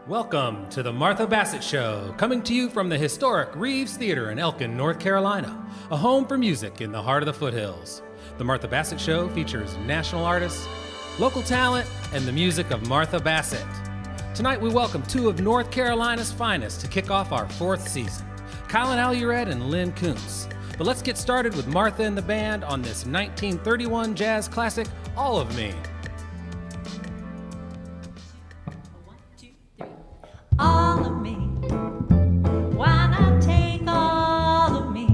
Welcome to the Martha Bassett Show, coming to you from the historic Reeves Theater in Elkin, North Carolina, a home for music in the heart of the foothills. The Martha Bassett Show features national artists, local talent, and the music of Martha Bassett. Tonight we welcome two of North Carolina's finest to kick off our fourth season, Colin Allured and Lyn Koonce. But let's get started with Martha and the band on this 1931 jazz classic, All of Me. All of me, why not take all of me?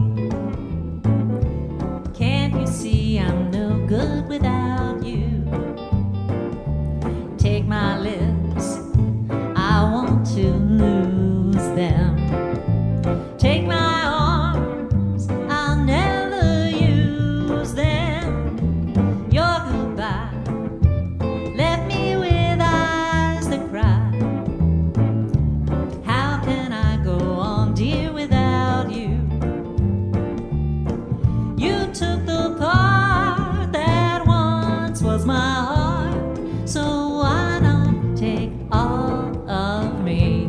Can't you see I'm no good without you? Take my lips, I want to lose them. Take my arms, I'll never use them. Your goodbye left me with eyes that cry. Dear, without you, you took the part that once was my heart, so why not take all of me?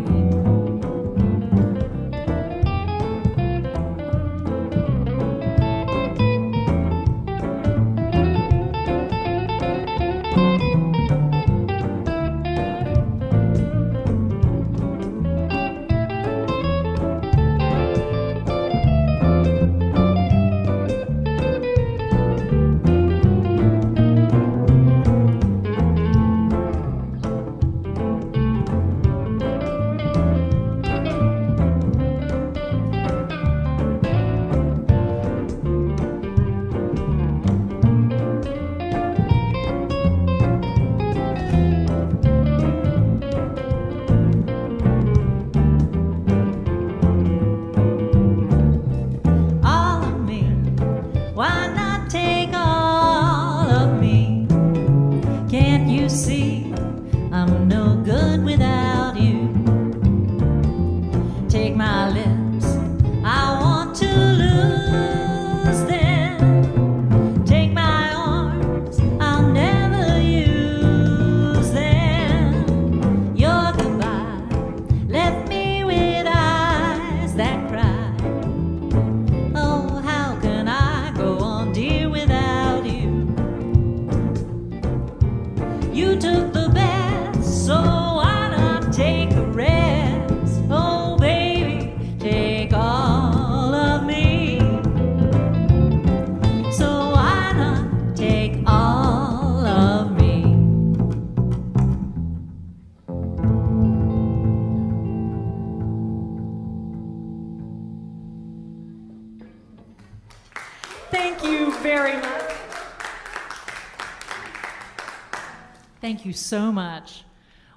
Thank you so much.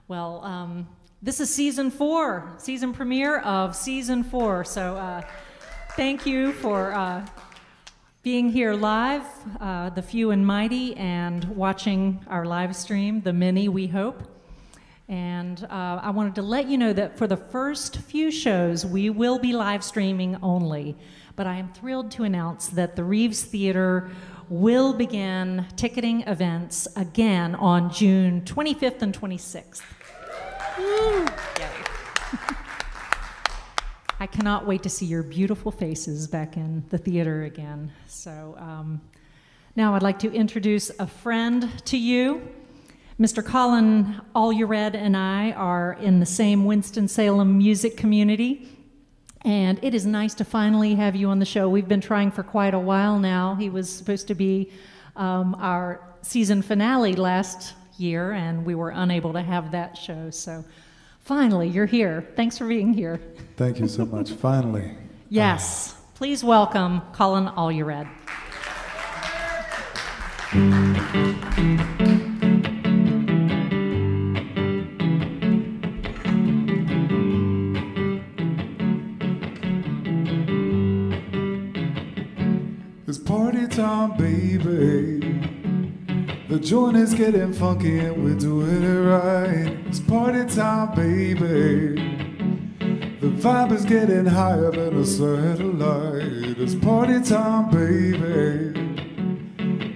Well, this is season premiere of season 4. So thank you for being here live, the few and mighty, and watching our live stream, the many, we hope. And I wanted to let you know that for the first few shows, we will be live streaming only. But I am thrilled to announce that the Reeves Theater will begin ticketing events again on June 25th and 26th. Woo! I cannot wait to see your beautiful faces back in the theater again. So now I'd like to introduce a friend to you. Mr. Colin Allured and I are in the same Winston-Salem music community. And it is nice to finally have you on the show. We've been trying for quite a while now. He was supposed to be our season finale last year, and we were unable to have that show. So finally, you're here. Thanks for being here. Thank you so much. Finally. Yes. Please welcome Colin Allured. It's party time, baby. The joint is getting funky and we're doing it right. It's party time, baby. The vibe is getting higher than a satellite. It's party time, baby.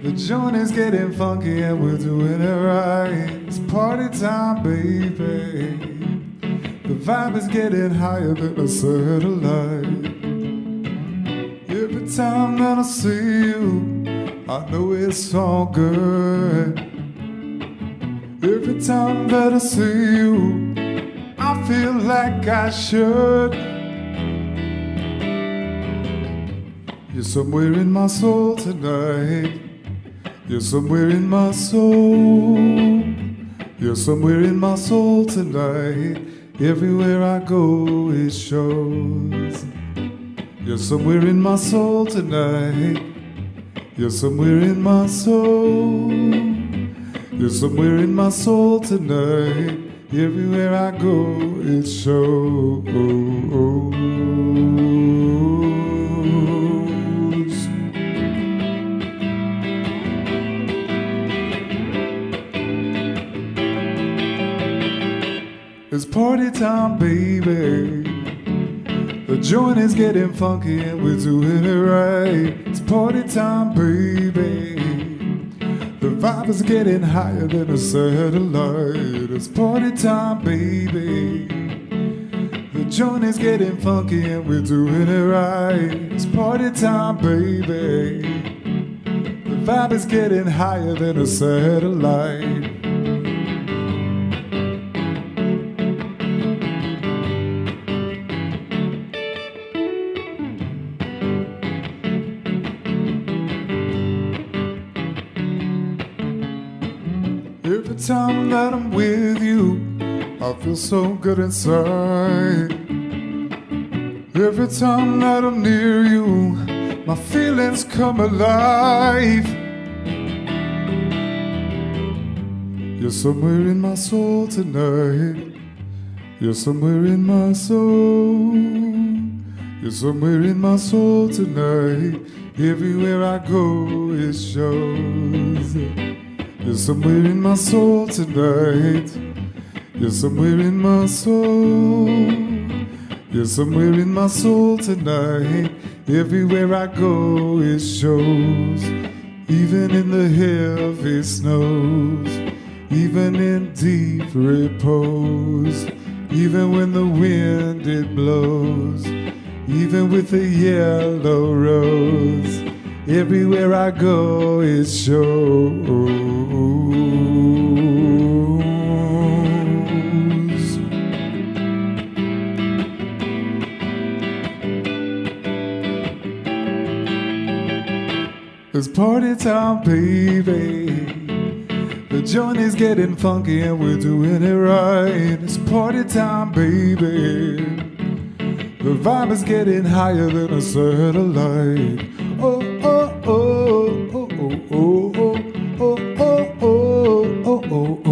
The joint is getting funky and we're doing it right. It's party time, baby. vibe is getting higher than a satellite. Every time that I see you, I know it's all good. Every time that I see you, I feel like I should. You're somewhere in my soul tonight. You're somewhere in my soul. You're somewhere in my soul tonight. Everywhere I go it shows. You're somewhere in my soul tonight. You're somewhere in my soul. You're somewhere in my soul tonight. Everywhere I go it shows. It's party time, baby. The joint is getting funky and we're doing it right. It's party time, baby. The vibe is getting higher than a satellite. It's party time, baby. The joint is getting funky and we're doing it right. It's party time, baby. The vibe is getting higher than a satellite. Every time that I'm with you, I feel so good inside. Every time that I'm near you, my feelings come alive. You're somewhere in my soul tonight. You're somewhere in my soul. You're somewhere in my soul tonight. Everywhere I go it shows. You're somewhere in my soul tonight. You're somewhere in my soul. You're somewhere in my soul tonight. Everywhere I go it shows. Even in the heavy snows, even in deep repose, even when the wind it blows, even with the yellow rose. Everywhere I go it shows. It's party time, baby. The joint is getting funky and we're doing it right. It's party time, baby. The vibe is getting higher than a satellite. Oh, oh, oh, oh, oh, oh, oh, oh, oh, oh, oh,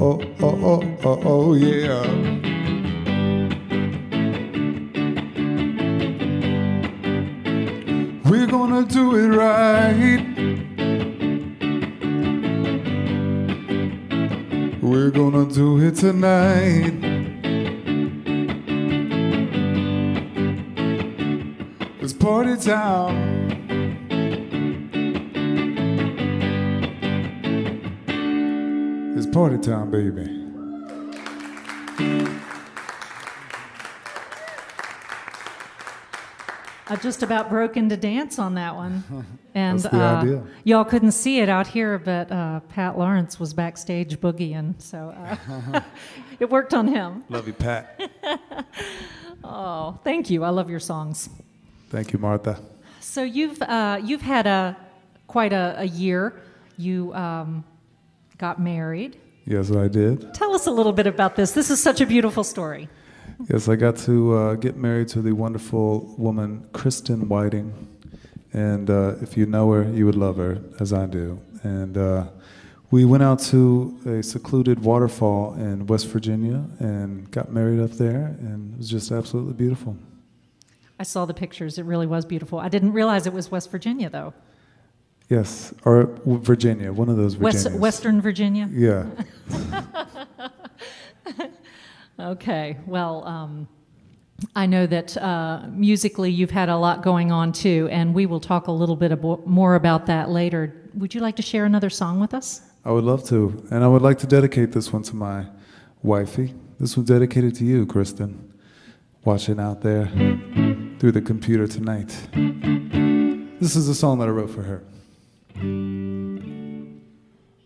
oh, oh, oh, oh, yeah. We're gonna do it right. We're gonna do it tonight. It's party time. It's party time, baby. I just about broke into dance on that one. And That's the idea. Y'all couldn't see it out here, but Pat Lawrence was backstage boogieing, so it worked on him. Love you, Pat. Oh, thank you. I love your songs. Thank you, Martha. So you've had quite a year. You got married. Yes, I did. Tell us a little bit about this. This is such a beautiful story. Yes, I got to get married to the wonderful woman, Kristen Whiting. And if you know her, you would love her, as I do. And we went out to a secluded waterfall in West Virginia and got married up there, and it was just absolutely beautiful. I saw the pictures. It really was beautiful. I didn't realize it was West Virginia, though. Yes, or Virginia, one of those Virginias. Western Virginia? Yeah. Okay, well, I know that musically you've had a lot going on too, and we will talk a little bit more about that later. Would you like to share another song with us? I would love to. And I would like to dedicate this one to my wifey. This one's dedicated to you, Kristen, watching out there through the computer tonight. This is a song that I wrote for her.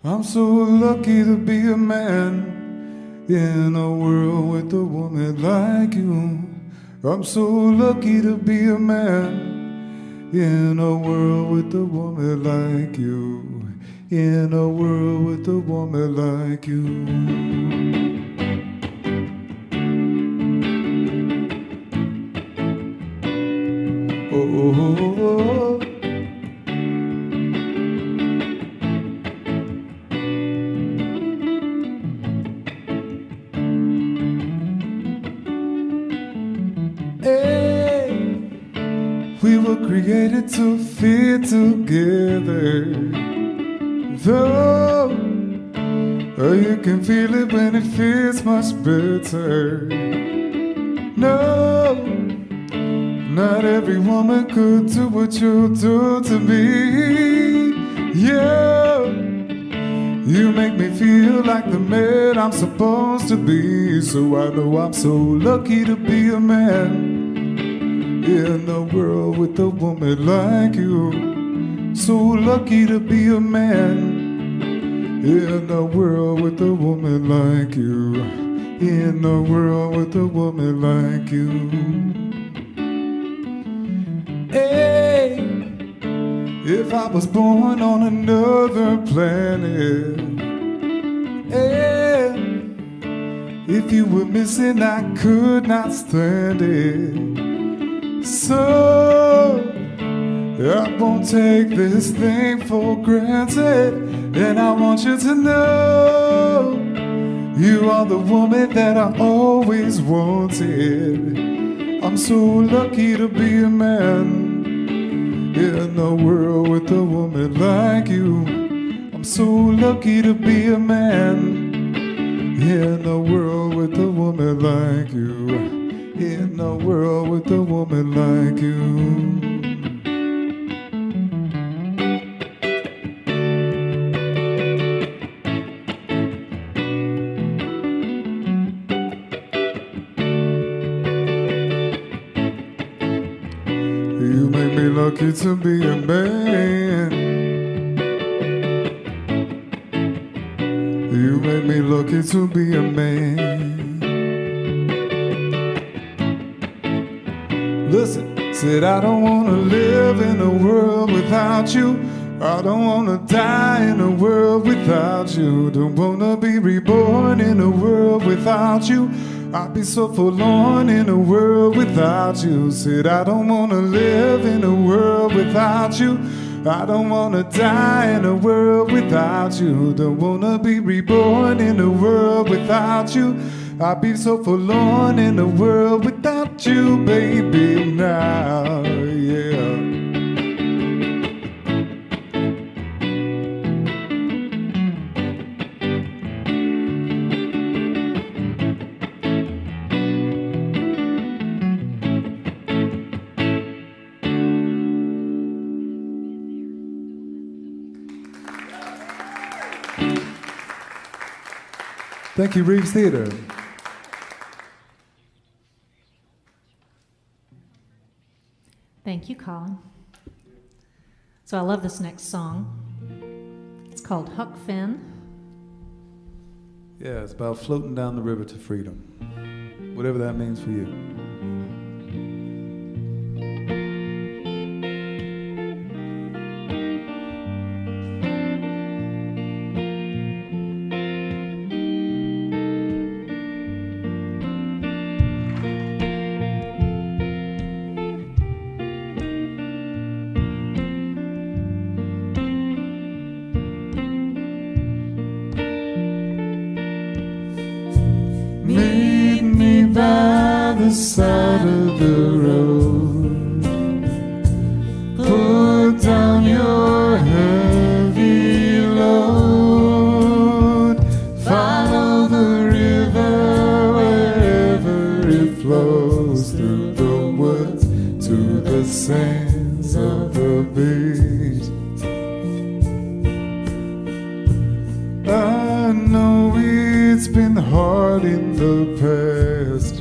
I'm so lucky to be a man in a world with a woman like you. I'm so lucky to be a man in a world with a woman like you. In a world with a woman like you. Oh, hey, we were created to fit together. Though you can feel it when it feels much better. No, not every woman could do what you do to me. Yeah, you make me feel like the man I'm supposed to be. So I know I'm so lucky to be a man in a world with a woman like you. So lucky to be a man in a world with a woman like you. In a world with a woman like you. Hey, if I was born on another planet, hey, if you were missing, I could not stand it. So I won't take this thing for granted, and I want you to know you are the woman that I always wanted. I'm so lucky to be a man in a world with a woman like you. I'm so lucky to be a man in a world with a woman like you. In a world with a woman like you. Lucky to be a man. You make me lucky to be a man. Listen, said I don't want to live in a world without you. I don't want to die in a world without you. Don't want to be reborn in a world without you. I'd be so forlorn in a world without you. Said I don't want to live in a world without you. I don't want to die in a world without you. Don't want to be reborn in a world without you. I'd be so forlorn in a world without you, baby, now, yeah. Thank you, Reeves Theater. Thank you, Colin. So I love this next song. It's called Huck Finn. Yeah, it's about floating down the river to freedom. Whatever that means for you. Side of the road, put down your heavy load, follow the river wherever it flows, through the woods to the sands of the beach. heart in the past.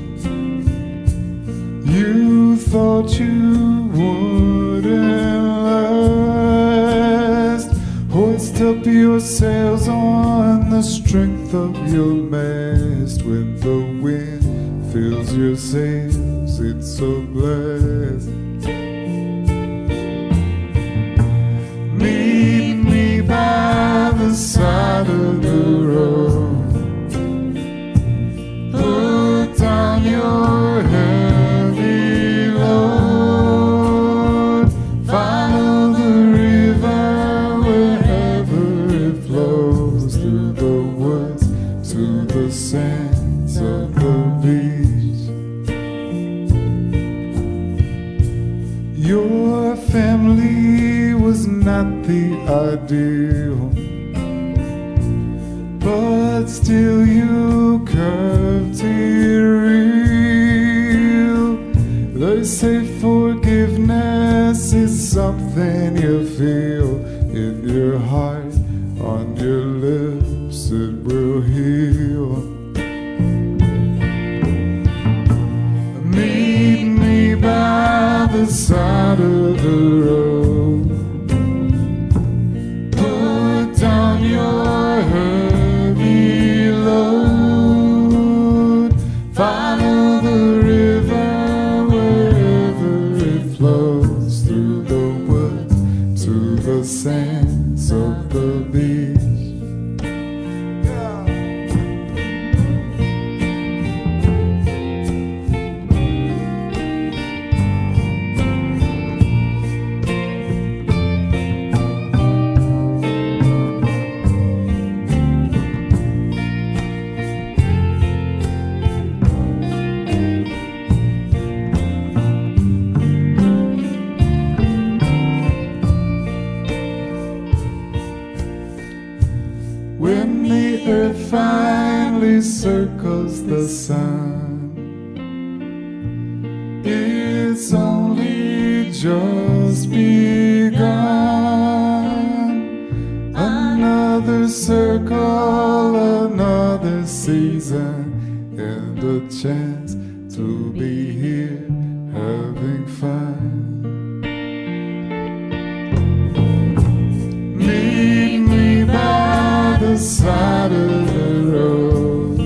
You thought you wouldn't last. Hoist up your sails on the strength of your mast. When the wind fills your sails, it's a blast. Meet me by the side of the road. Put down your heavy load. Follow the river wherever it flows, through the woods to the sands of the beach. Your family was not the ideal, but still you curved it real. They say forgiveness is something you feel in your heart, on your lips it will heal. Meet me by the side of the road. Put down your heavy load. Follow the river wherever it flows, through the woods to the sands of the beach. When the earth finally circles the sun, it's only just begun. Another circle, another season, and a chance to be here having fun. Meet me by the side of the road.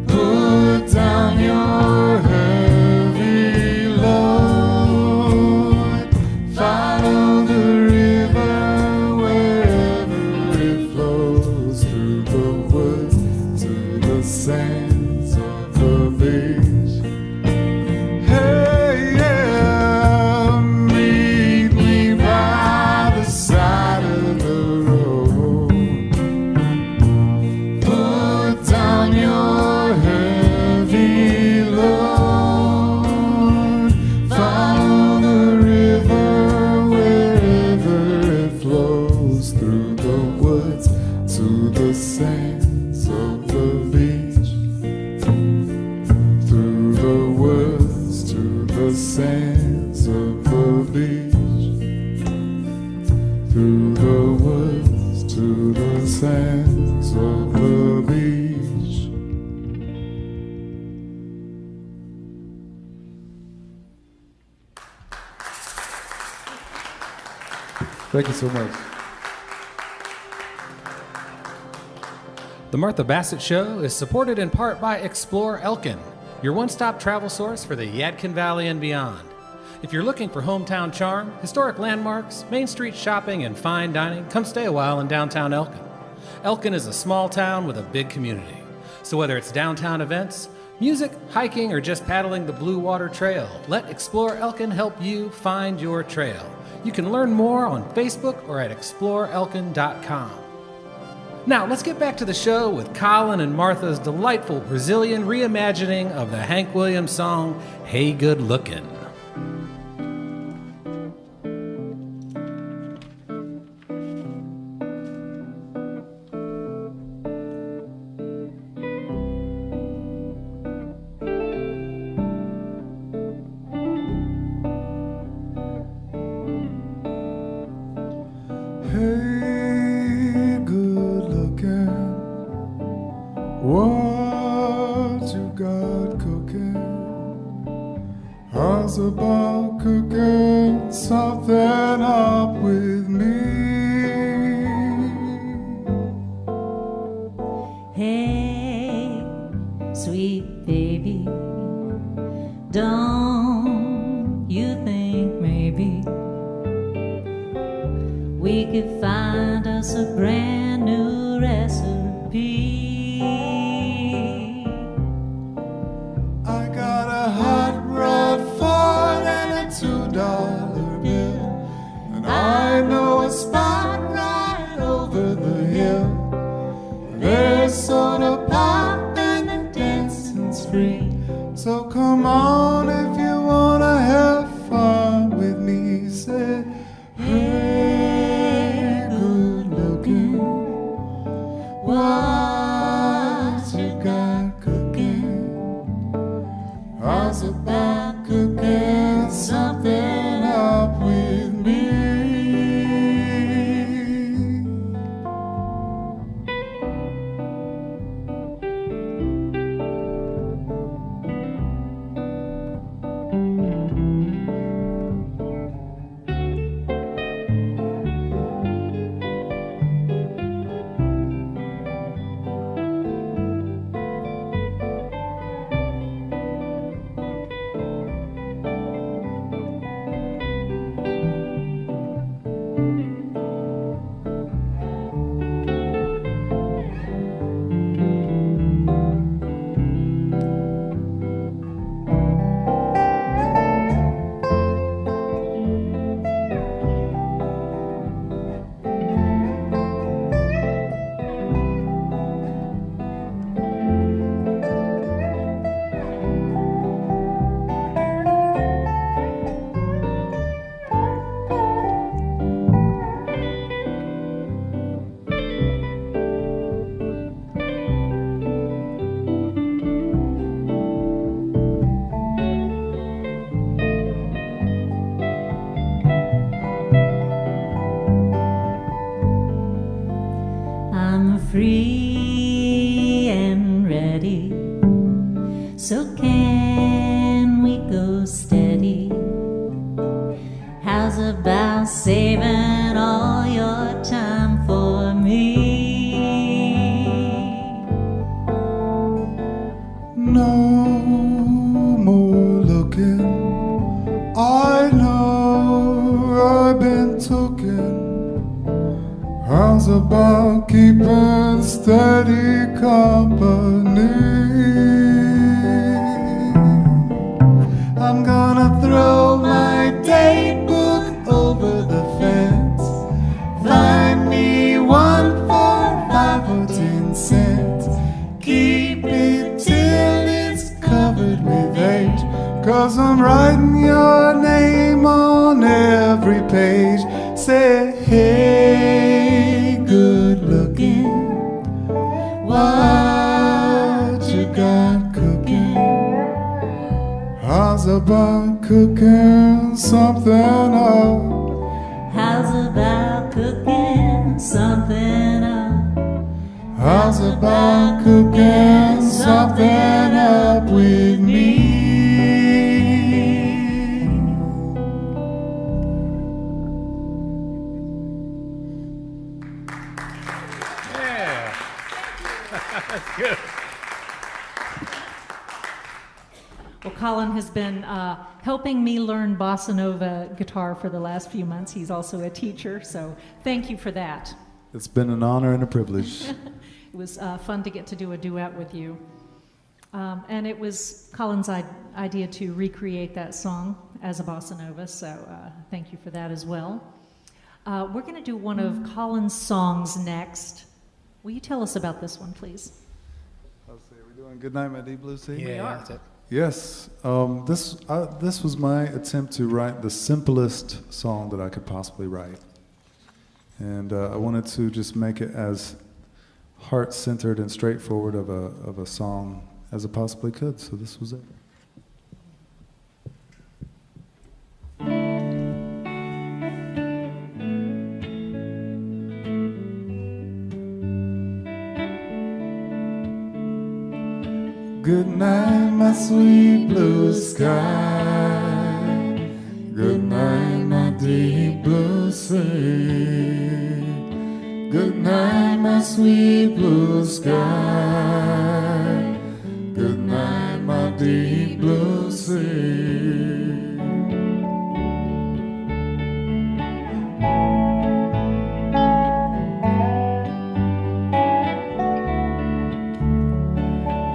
Put down your heavy load. Follow the river wherever it flows, through the woods to the sands of the beach. Hey, yeah, meet me by the side of the road. Put down your heavy load. Follow the river wherever it flows, through the woods to the sands of the beach. Through the woods to the sands of the beach. Through the woods to the sands of the beach. Thank you so much. The Martha Bassett Show is supported in part by Explore Elkin, your one-stop travel source for the Yadkin Valley and beyond. If you're looking for hometown charm, historic landmarks, Main Street shopping, and fine dining, come stay a while in downtown Elkin. Elkin is a small town with a big community. So whether it's downtown events, music, hiking, or just paddling the Blue Water Trail, let Explore Elkin help you find your trail. You can learn more on Facebook or at exploreelkin.com. Now, let's get back to the show with Colin and Martha's delightful Brazilian reimagining of the Hank Williams song, Hey Good Lookin'. Hey, good looking, How's about cooking something up with me? Hey, sweet baby, don't you think maybe we could find us a brand new recipe? I got a hot rod Ford and a $2 bill, and I know a spot right over the hill. There's soda pop and the dancing's free. So come on if you wanna have fun with me. Say, hey, good looking, what you got cooking? How's about cooking something up with me? Free and ready, so can we go steady? How's about saving all your time for me? No more looking, I know I've been taken. How's about keeping steady company? I'm gonna throw my date book over the fence. Find me one for 5 or 10 cents. Keep it till it's covered with age, 'cause I'm writing your name on every page. Say, hey, good looking, what you got cooking? How's about cooking something up? How's about cooking something up? How's about cooking something up with me? Good. Well, Colin has been helping me learn bossa nova guitar for the last few months. He's also a teacher, so thank you for that. It's been an honor and a privilege. It was fun to get to do a duet with you. And it was Colin's idea to recreate that song as a bossa nova, so thank you for that as well. We're going to do one of Colin's songs next. Will you tell us about this one, please? Let's see, are we doing Good Night, My Deep Blue Sea? Yeah, that's it. Yes. This was my attempt to write the simplest song that I could possibly write. And I wanted to just make it as heart-centered and straightforward of a song as I possibly could, so this was it. Good night, my sweet blue sky. Good night, my sweet blue sky. Good night, my deep blue sea.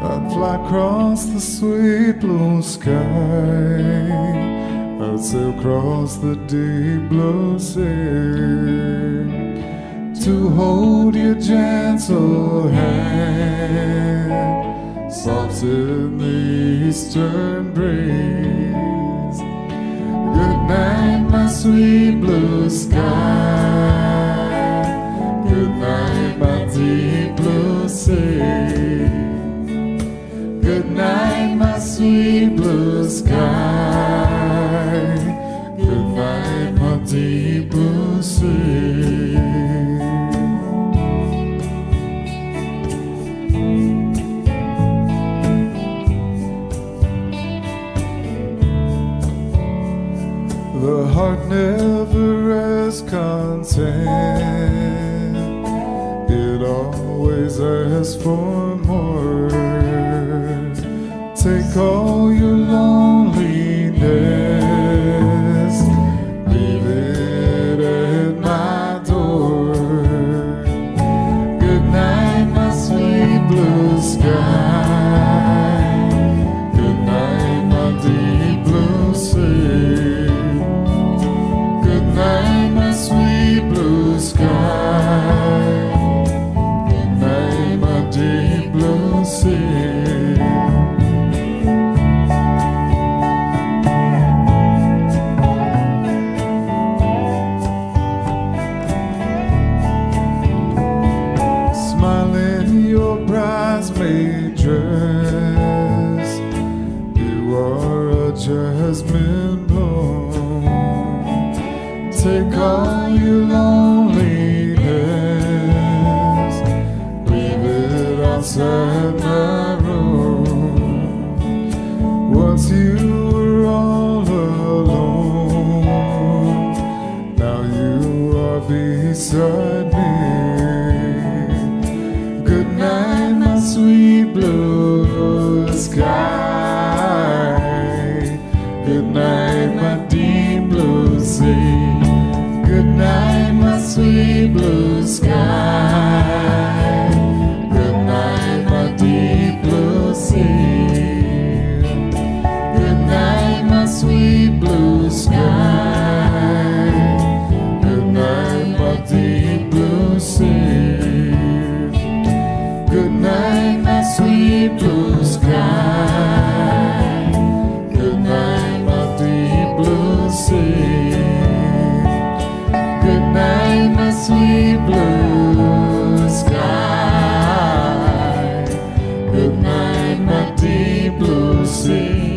I'd fly across the sweet blue sky. I'd sail across the deep blue sea to hold your gentle hand, soft in the eastern breeze. Good night, my sweet blue sky. Good night, my deep blue sea. Good night, my sweet blue sky. Good night, my deep blue sea. The heart never is content. It always asks for more. Take all your loneliness, leave it at my door. Good night, my sweet blue sky. Good night, my deep blue sea. Good night, my sweet blue sky. Good night, my deep blue sea. Dress, you are a jasmine bloom. Take all your loneliness, leave it outside my room. Once you were all alone, now you are beside me. Good night, my sweet blue sky. Good night, my deep blue sea. Good night, my sweet blue sky. Good night, my deep blue sea. Good night, my sweet blue sky. Good night, my deep blue sea. Good night, my sweet blue sky. Good night, my deep blue sea. Good night, my sweet blue sky. Good night, my deep blue sea.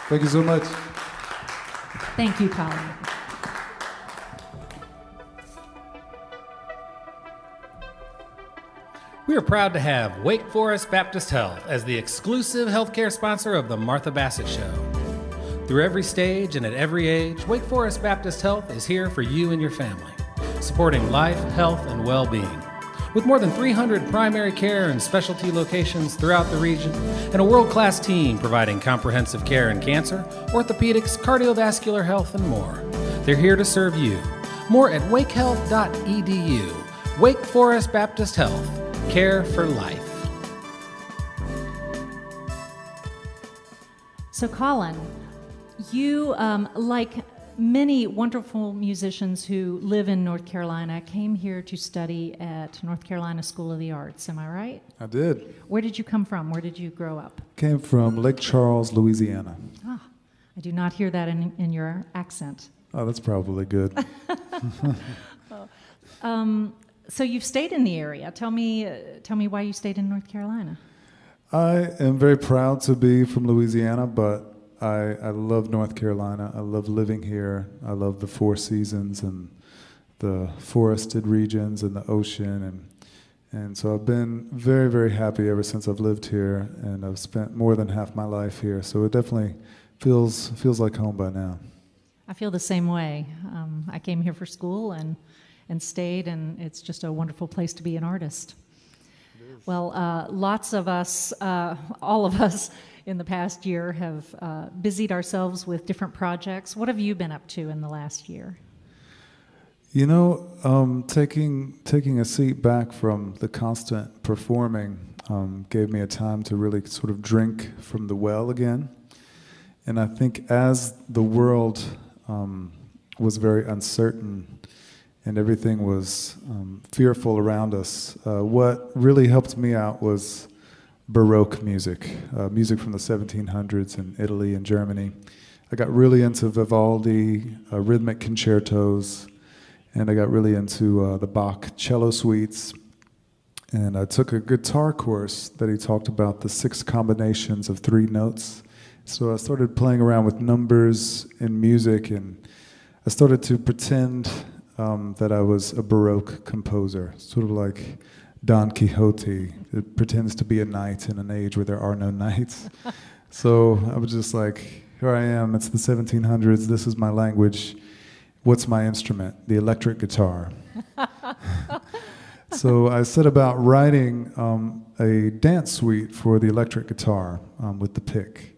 Thank you so much. Thank you, Colin. We are proud to have Wake Forest Baptist Health as the exclusive healthcare sponsor of the Martha Bassett Show. Through every stage and at every age, Wake Forest Baptist Health is here for you and your family, supporting life, health, and well-being. With more than 300 primary care and specialty locations throughout the region, and a world-class team providing comprehensive care in cancer, orthopedics, cardiovascular health, and more. They're here to serve you. More at wakehealth.edu. Wake Forest Baptist Health. Care for life. So, Colin, you, like many wonderful musicians who live in North Carolina, came here to study at North Carolina School of the Arts. Am I right? I did. Where did you come from? Where did you grow up? Came from Lake Charles, Louisiana. Ah, I do not hear that in your accent. Oh, that's probably good. So you've stayed in the area. Tell me why you stayed in North Carolina. I am very proud to be from Louisiana, but I love North Carolina. I love living here. I love the four seasons and the forested regions and the ocean, and so I've been very, very happy ever since I've lived here, and I've spent more than half my life here. So it definitely feels like home by now. I feel the same way. I came here for school and stayed, and it's just a wonderful place to be an artist. Well, lots of us, all of us in the past year have busied ourselves with different projects. What have you been up to in the last year? You know, taking a seat back from the constant performing gave me a time to really sort of drink from the well again. And I think as the world was very uncertain and everything was fearful around us, what really helped me out was Baroque music, music from the 1700s in Italy and Germany. I got really into Vivaldi, rhythmic concertos, and I got really into the Bach cello suites. And I took a guitar course that he talked about the 6 combinations of 3 notes. So I started playing around with numbers in music, and I started to pretend that I was a Baroque composer, sort of like Don Quixote. It pretends to be a knight in an age where there are no knights. So I was just like, here I am, it's the 1700s, this is my language. What's my instrument? The electric guitar. So I set about writing a dance suite for the electric guitar with the pick.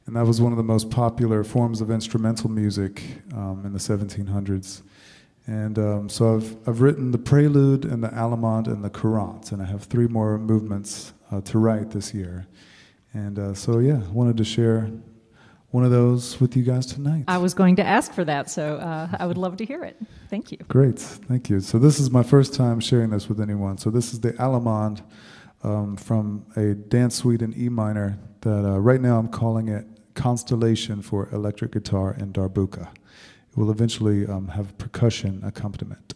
And that was one of the most popular forms of instrumental music in the 1700s. And so I've written the Prelude and the Allemande and the Courante, and I have 3 more movements to write this year. And so yeah, I wanted to share one of those with you guys tonight. I was going to ask for that, so I would love to hear it. Thank you. Great, thank you. So this is my first time sharing this with anyone. So this is the Allemande from a dance suite in E minor that right now I'm calling it Constellation for electric guitar and darbuka. It will eventually have percussion accompaniment.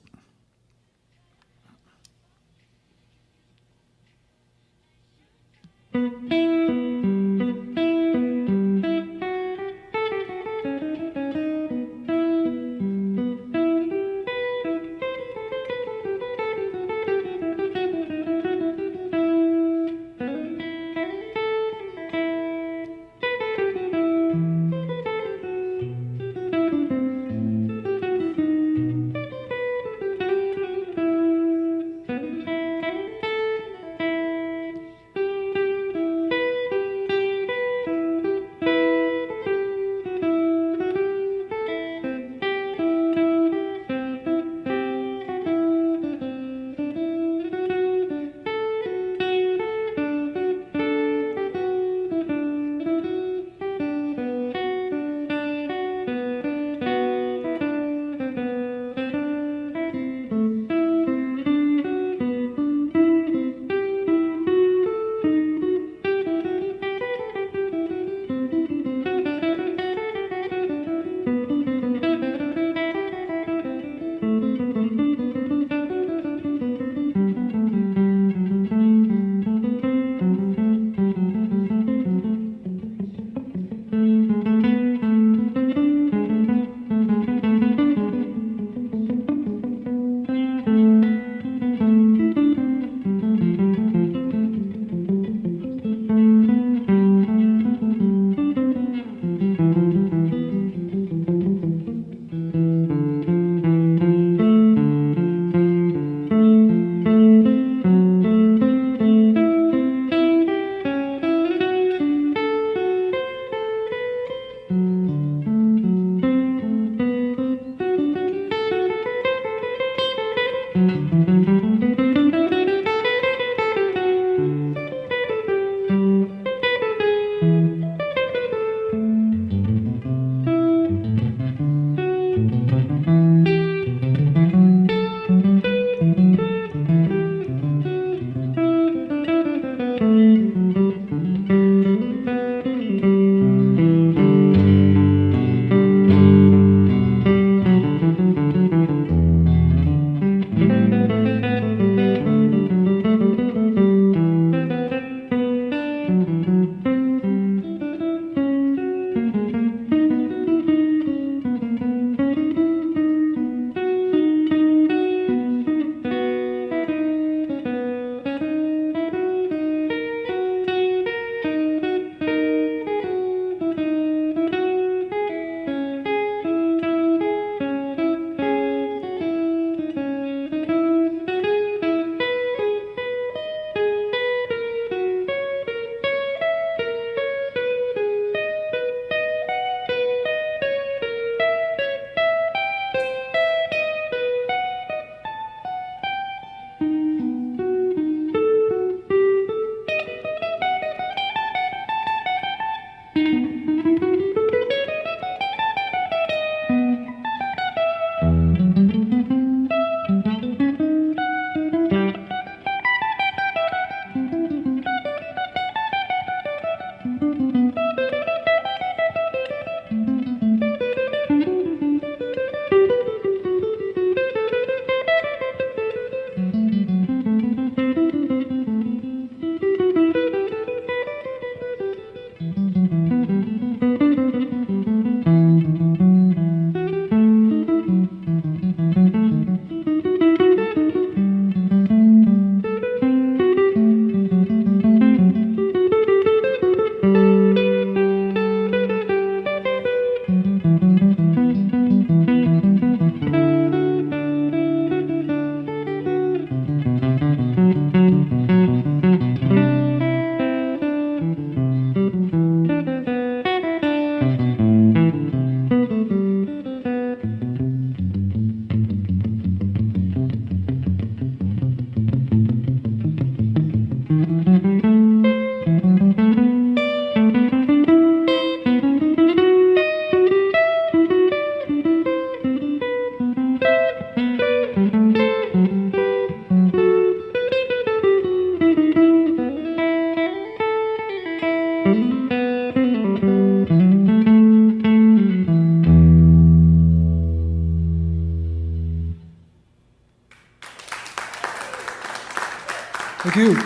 Thank you.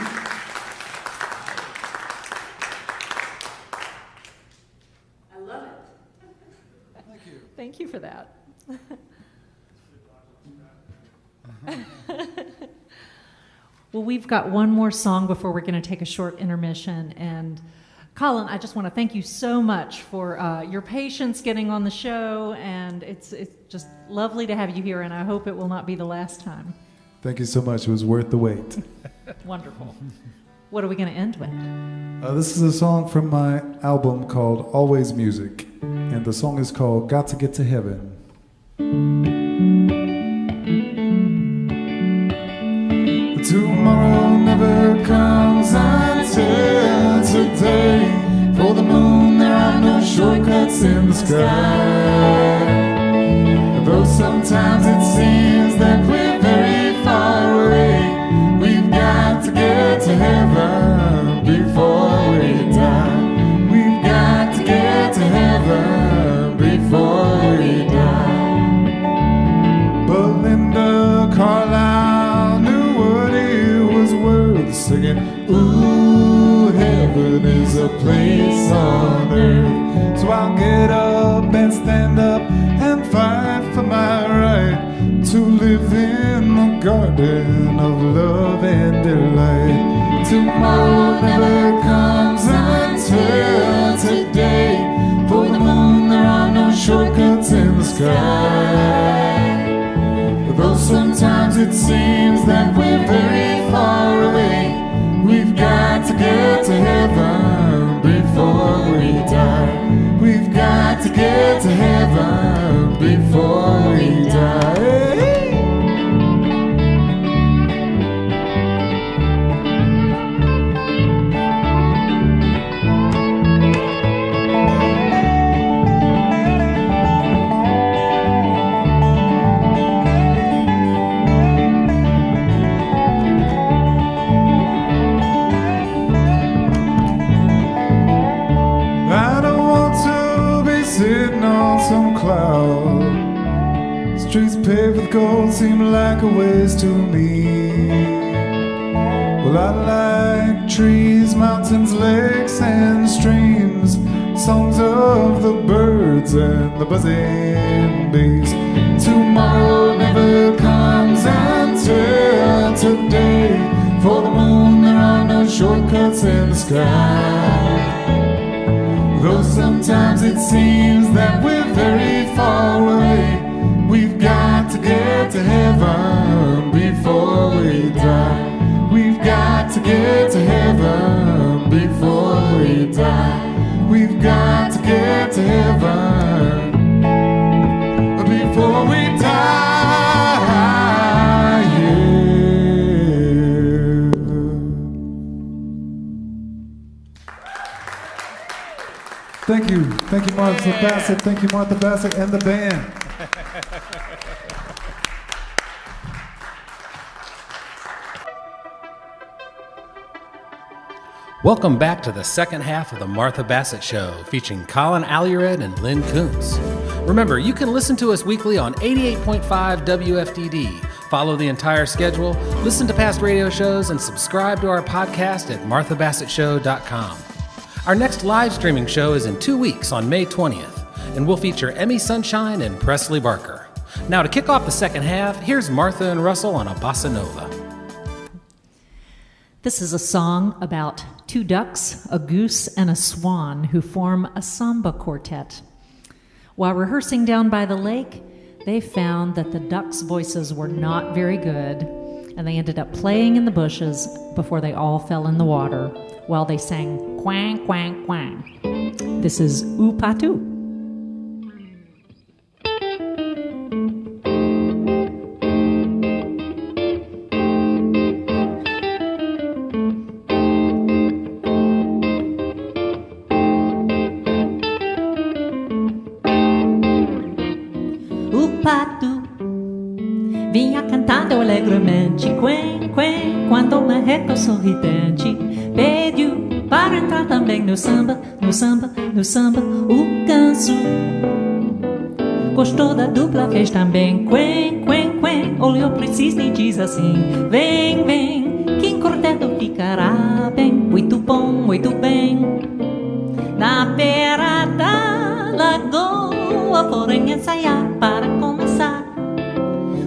I love it. Thank you. Thank you for that. Well, we've got one more song before we're going to take a short intermission. And Colin, I just want to thank you so much for your patience getting on the show. And it's just lovely to have you here. And I hope it will not be the last time. Thank you so much. It was worth the wait. Wonderful. What are we going to end with? This is a song from my album called Always Music. And the song is called Got to Get to Heaven. Tomorrow never comes until today. For the moon there are no shortcuts in the sky. Though sometimes it seems that we're very far away, we've got to get to heaven before we die. We've got to get to heaven before we die. But Linda Carlisle knew what it was worth, singing, ooh, heaven is a place on earth. So I'll get up and stand up and fight for my right to live in the garden of love and delight. Tomorrow never comes until today. For the moon there are no shortcuts in the sky. Though sometimes it seems that we're very far away, we've got to get to heaven before we die. We've got to get to heaven before we die. Sitting on some cloud. Streets paved with gold seem like a ways to me. Well, I like trees, mountains, lakes, and streams, songs of the birds and the buzzing bees. Tomorrow never comes until today. For the moon there are no shortcuts in the sky. Though sometimes it seems that we're very far away, we've got to get to heaven before we die. We've got to get to heaven before we die. We've got to get to heaven before we die. Thank you. Thank you, Martha Bassett. Thank you, Martha Bassett and the band. Welcome back to the second half of the Martha Bassett Show, featuring Colin Allured and Lyn Koonce. Remember, you can listen to us weekly on 88.5 WFDD. Follow the entire schedule, listen to past radio shows, and subscribe to our podcast at marthabassettshow.com. Our next live streaming show is in 2 weeks on May 20th, and we'll feature Emmy Sunshine and Presley Barker. Now, to kick off the second half, here's Martha and Russell on a bossa nova. This is a song about two ducks, a goose, and a swan who form a samba quartet. While rehearsing down by the lake, they found that the ducks' voices were not very good, and they ended up playing in the bushes before they all fell in the water while they sang quang, quang, quang. This is Upatu. Upatu vinha cantando alegremente, quen, quen, quando o marreco sorridente pediu para entrar também no samba, no samba, no samba. O canso gostou da dupla, fez também quen, quen, quen. Olhou pro cisne e diz assim: vem, vem, que em quarteto fica ficará bem, muito bom, muito bem. Na beira da lagoa porém ensaiar para começar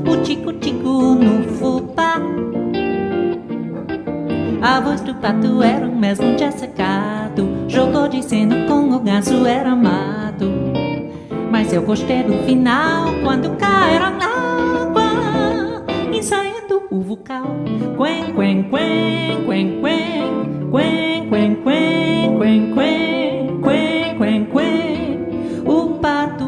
o tico-tico no fubá. A voz do pato era o mesmo dia secado, jogou de cena com o ganso era amado. Mas eu gostei do final quando caíram na água, ensaiando o vocal. Quen, quen, quen, quen, quen, quen, quen, quen, quen, quen, quen, quen, quen. O pato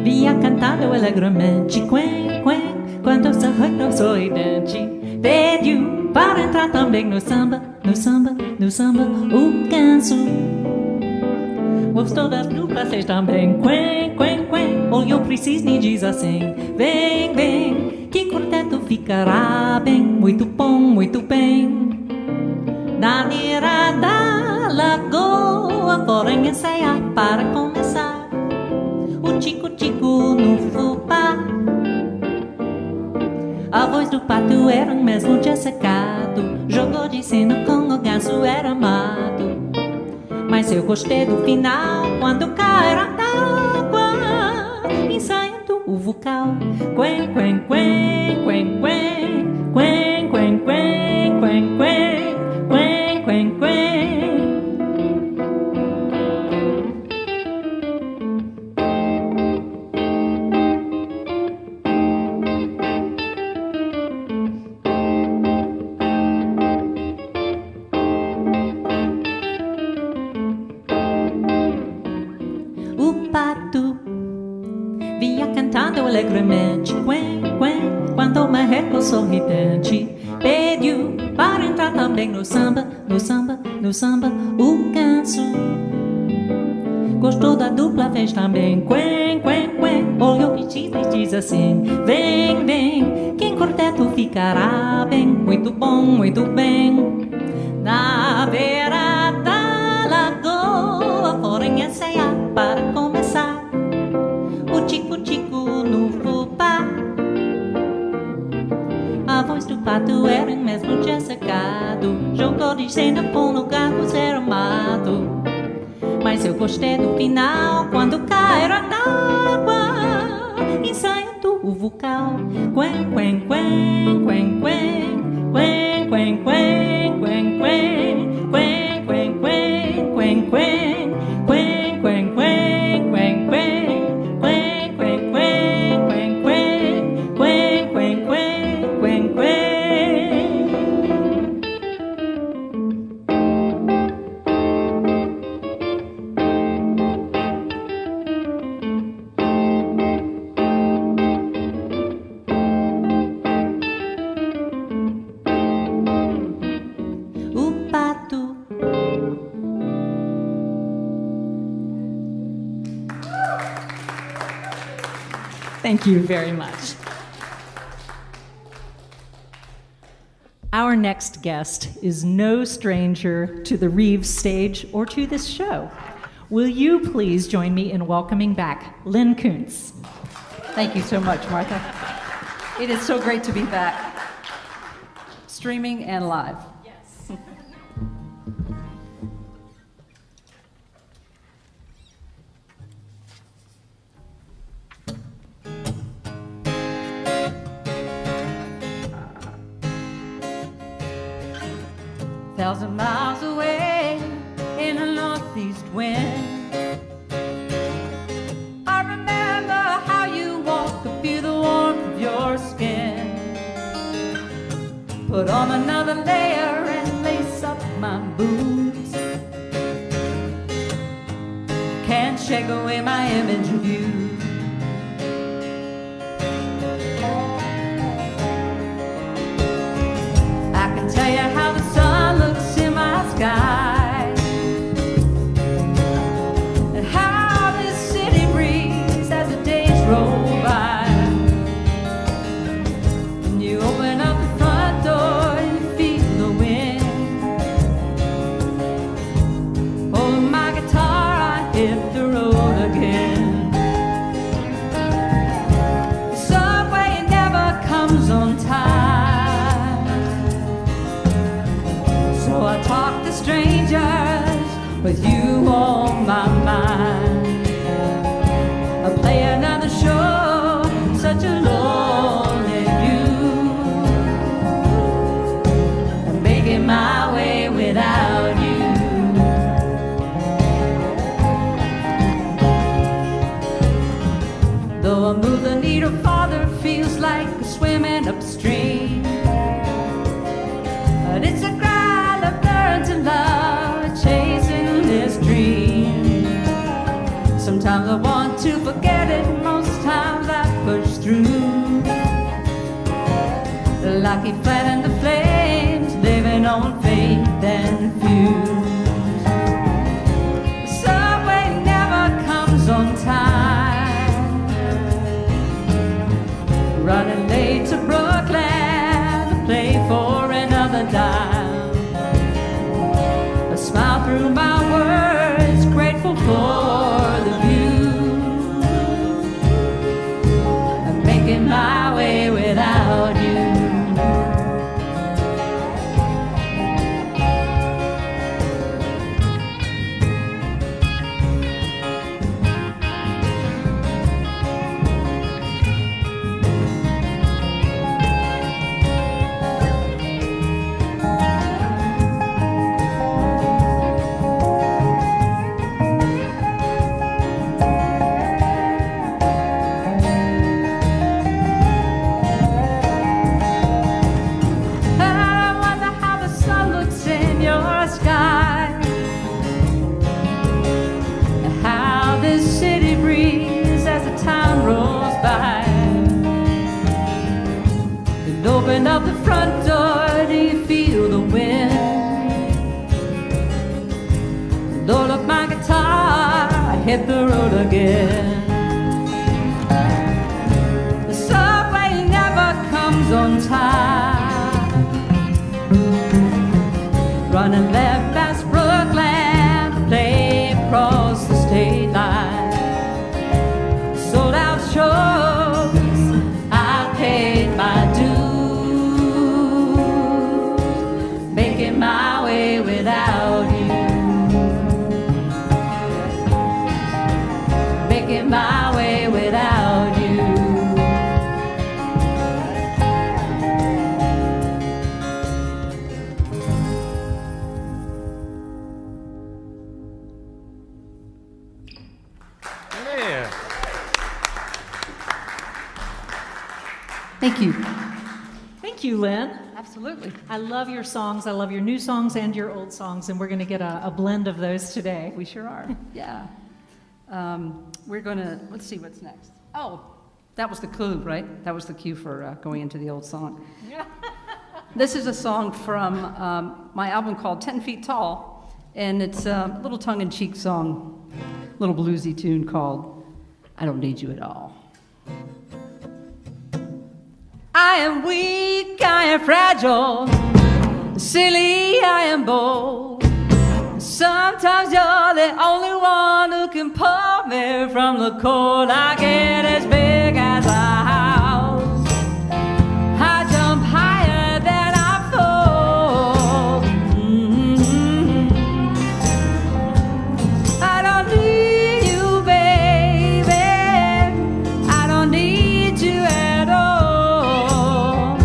vinha cantando alegremente. Quen, quen, quando sorriu sorridente. Pediu para entrar também no samba, no samba, no samba. O ganso gostou das duplas, fez também. Quen, quen, quen, olhou pro cisne e diz assim: vem, vem, que quarteto ficará bem, muito bom, muito bem. Na beira da lagoa porém ensaiar para começar o tico-tico no fubá. A voz do pato era o mesmo dia secado, jogou de cena com o ganso era amado. Mas eu gostei do final quando caíram na água, ensaiando o vocal. Quen, quen, quen, quen, quen, quen, quen, quen, quen, quen, quen, quen, quen. Alegremente, quen, quen, quando o marreco sorridente pediu para entrar também no samba, no samba, no samba. O ganso gostou da dupla, fez também. Quen, quen, quen, olhou que diz assim: vem, vem, que em quarteto ficará bem, muito bom, muito bem. Na beira da lagoa porém ensaiar para começar o tico-tico no fubá. A voz do pato era o mesmo dia secado, jogou de cena com lugar por ser amado. Mas eu gostei do final quando caíram na água, ensaiando o vocal. Quen, quen, quen, quen, quen, quen, quen, quen, quen, quen, quen, quen, quen, quen, quen, quen, quen, quen, quen, quen. Thank you very much. Our next guest is no stranger to the Reeves stage or to this show. Will you please join me in welcoming back Lyn Koonce? Thank you so much, Martha. It is so great to be back, streaming and live. Yes. Thousand miles away in a northeast wind, I remember how you walk to feel the warmth of your skin. Put on another layer and lace up my boots. Can't shake away my image of you. I can tell you how the sun looks in my sky, and how this city breathes as the days roll by. When you open up the front door, you feel the wind. Hold my guitar, I hit the road again. strangers with you on my mind. I play another show, such a lonely view. I'm making my way without you. Though I move the needle farther, feels like swimming upstream. But it's a grind I've learned to love, chasing this dream. Sometimes I want to forget it, most times I push through. Like he flattened the flames, living on faith and fumes. The subway never comes on time. Running late to Brooklyn to play for another dime. A smile through my words, grateful for the view. I'm making my way without you. Open up the front door, do you feel the wind? Load up my guitar, I hit the road again. The subway never comes on time. Running left past Brooklyn, play across the state line. Sold out shows, I paid my dues. Making my way without you. Making my way without you. Yeah. Thank you. Thank you, Lyn. Absolutely. I love your songs. I love your new songs and your old songs, and we're going to get a blend of those today. We sure are. Yeah. We're going to, let's see what's next. Oh, that was the clue, right? That was the cue for going into the old song. This is a song from my album called 10 Feet Tall, and it's a little tongue-in-cheek song, little bluesy tune called I Don't Need You at All. I am weak, I am fragile, silly, I am bold. Sometimes you're the only one who can pull me from the cold. I get as big as a house, I jump higher than I fall. I don't need you, baby, I don't need you at all.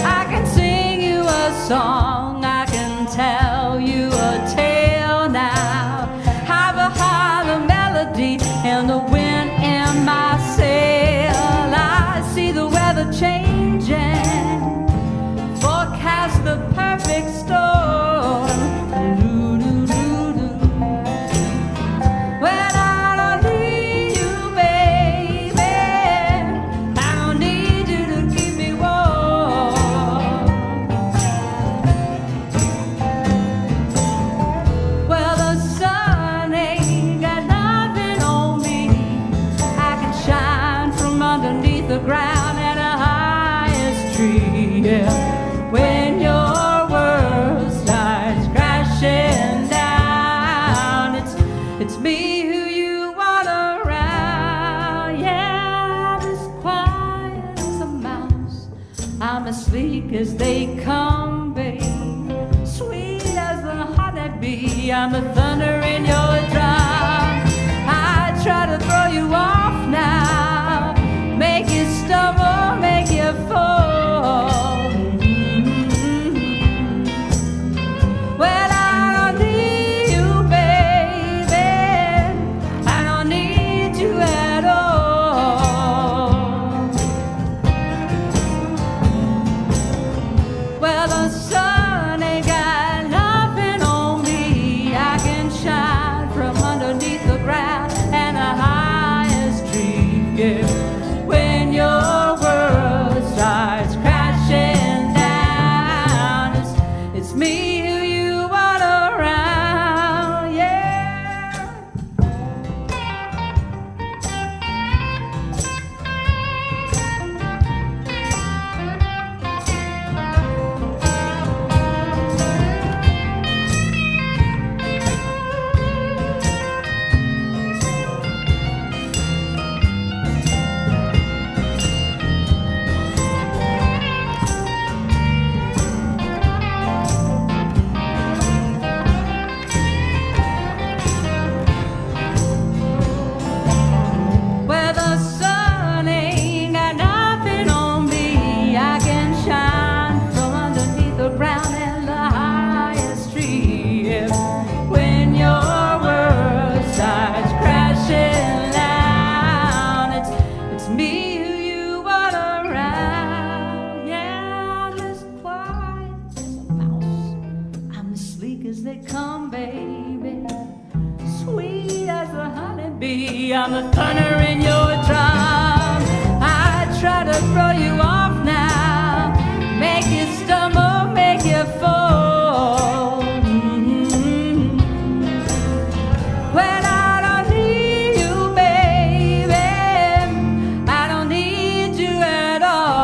I can sing you a song, I can tell you a tale now. Have a hollow melody and the wind in my sail. I see the weather changing, forecast the perfect storm. Do-do-do-do. When I don't need you, baby, I don't need you to keep me warm. Well, the sun ain't got nothing on me. I can shine from underneath the ground at a highest tree. Yeah. When your world starts crashing down, it's me who you want around. Yeah, I'm as quiet as a mouse, I'm as sleepy sleek as they come, babe. Sweet as the honeybee, I'm the thunder in your drum. I try to throw you off now, make you stumble, make you fall. Well, I don't need you, baby. I don't need you at all. Well, the sun ain't got nothing on me. I can shine from underneath the ground and the highest tree. Yeah. When your world starts crashing down, it's me who you want around, yeah. Well, the sun ain't got nothing on me. I can shine from underneath the ground and the highest tree. Yeah. When your world starts crashing down, it's me who you want around. Yeah, I'm as quiet as a mouse. I'm as sleek as they come, baby. Sweet as the honeybee, I'm the thunder in your drum. I try to throw you off now, make you stumble, make you fall. Well, I don't need you, baby. I don't need you at all.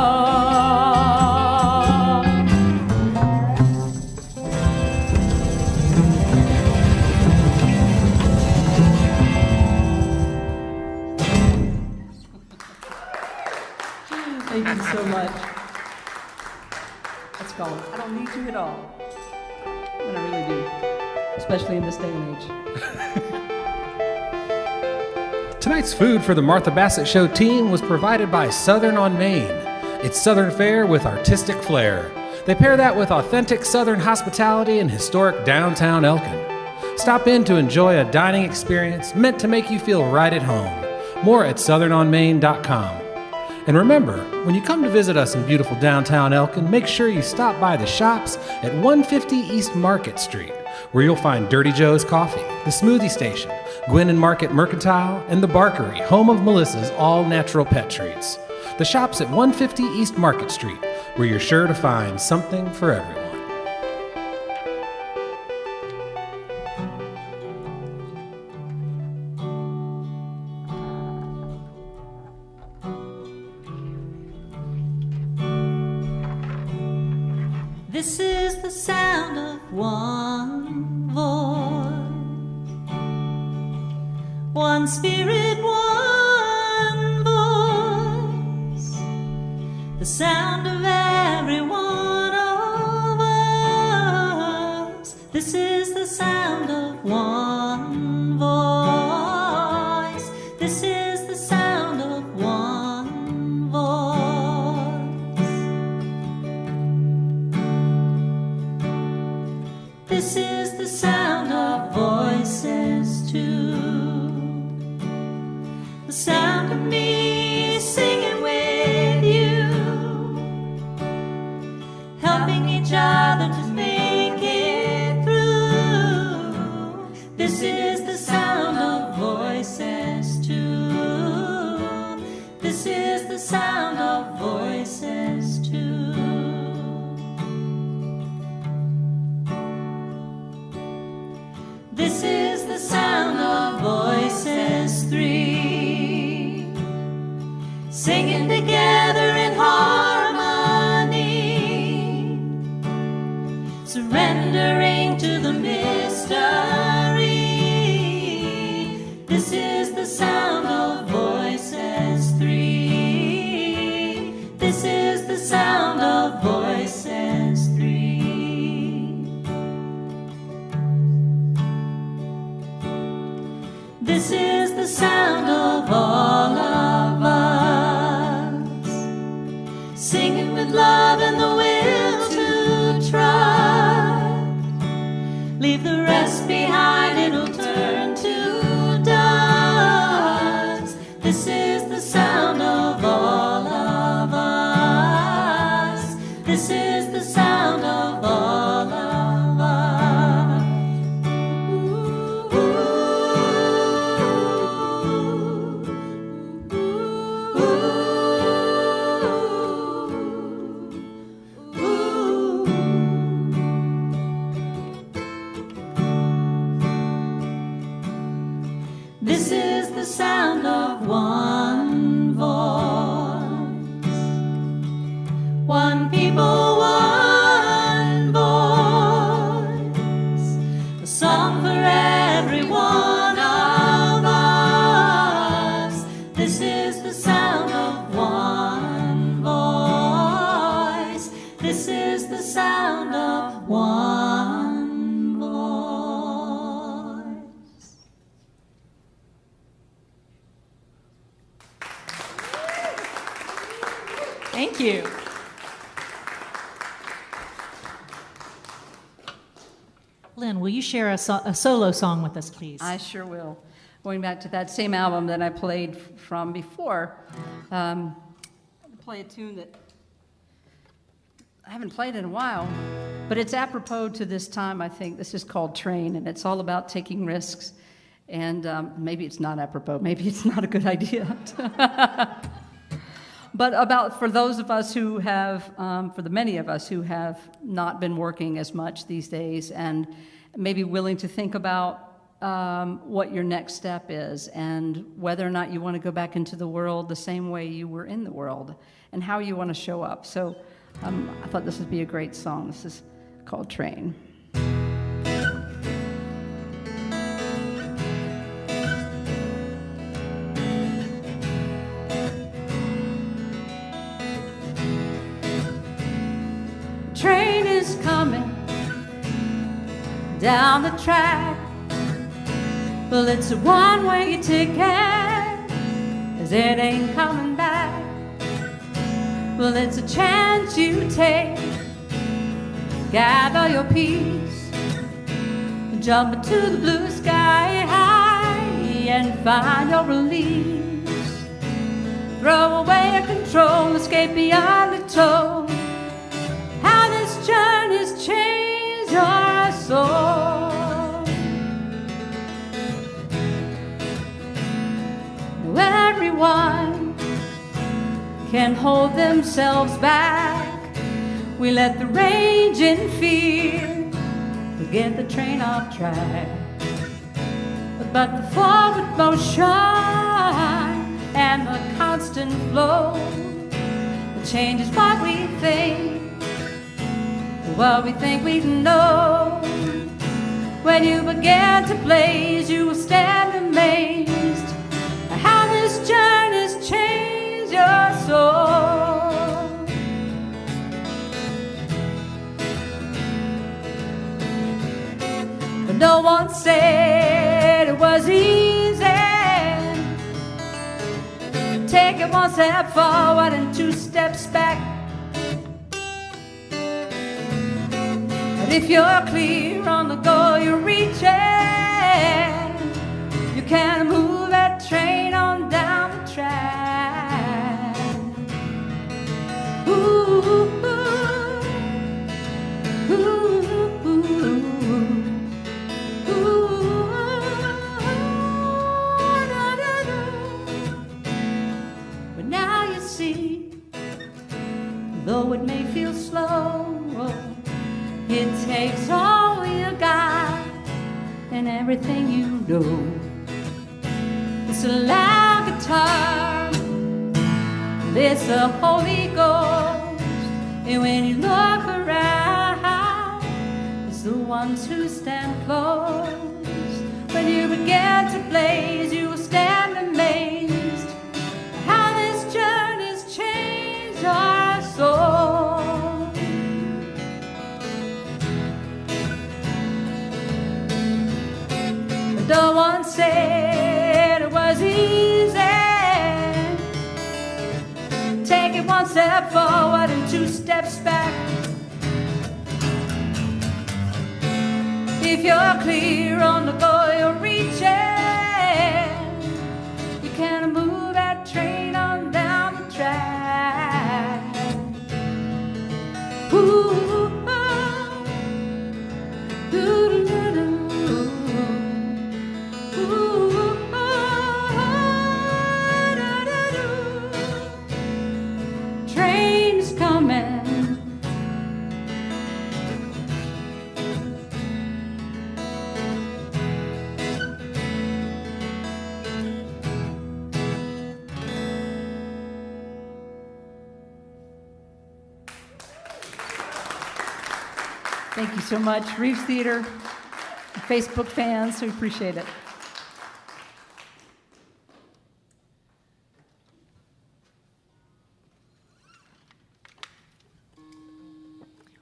Thank you so much. Let's go. I don't need you at all. And I really do, especially in this day and age. Tonight's food for the Martha Bassett Show team was provided by Southern on Main. It's Southern fare with artistic flair. They pair that with authentic Southern hospitality in historic downtown Elkin. Stop in to enjoy a dining experience meant to make you feel right at home. More at southernonmain.com. And remember, when you come to visit us in beautiful downtown Elkin, make sure you stop by the shops at 150 East Market Street, where you'll find Dirty Joe's Coffee, the Smoothie Station, Gwynn and Market Mercantile, and the Barkery, home of Melissa's all-natural pet treats. The shop's at 150 East Market Street, where you're sure to find something for everyone. This is the sound of one voice, one spirit, one voice, the sound of every one of us. This is the sound of one voice. This is the sound of one voice. This is the sound of voices too. The sound of me singing with you, helping each other to make it through. This is the sound of voices too. This is the sound of voices too. This is the sound of voices three, singing together in harmony, surrendering to the mystery. This is the sound of voices three. This is the sound of voices. This is the sound of all of us. This is the sound of one voice, one people, one voice, a song for every one of us. This is the sound of one voice. This is the sound of one voice. Thank you. Lyn, will you share a solo song with us, please? I sure will. Going back to that same album that I played from before, play a tune that I haven't played in a while, but it's apropos to this time, I think. This is called Train, and it's all about taking risks. And maybe it's not apropos. Maybe it's not a good idea. But about for those of us who have, for the many of us who have not been working as much these days and maybe willing to think about what your next step is and whether or not you want to go back into the world the same way you were in the world and how you want to show up. So I thought this would be a great song. This is called Train. Train is coming down the track. Well, it's a one-way ticket, 'cause it ain't coming back. Well, it's a chance you take. Gather your peace, jump into the blue sky high and find your release. Throw away your control, escape beyond the toll. How this journey's changed your soul. Now everyone can hold themselves back. We let the rage and fear to get the train off track. But the forward motion and the constant flow changes what we think. What we think we know. When you begin to blaze, you will stand amazed how this journey's changed your soul. But no one said it was easy. Take it one step forward and 2 steps back. If you're clear on the goal you're reaching, you can move that train on down the track. Ooh, ooh, ooh, ooh, ooh, da, da, da. But now you see, though it may feel slow, it takes all you got and everything you know. It's a loud guitar, it's a Holy Ghost, and when you look around, it's the ones who stand close. When you begin to blaze, you will stand amazed how this journey's changed our soul. No one said it was easy. Take it 1 step forward and 2 steps back. If you're clear on the goal you're reaching, you can move that train on down the track. Train's coming. Thank you so much, Reeves Theater, Facebook fans, we appreciate it.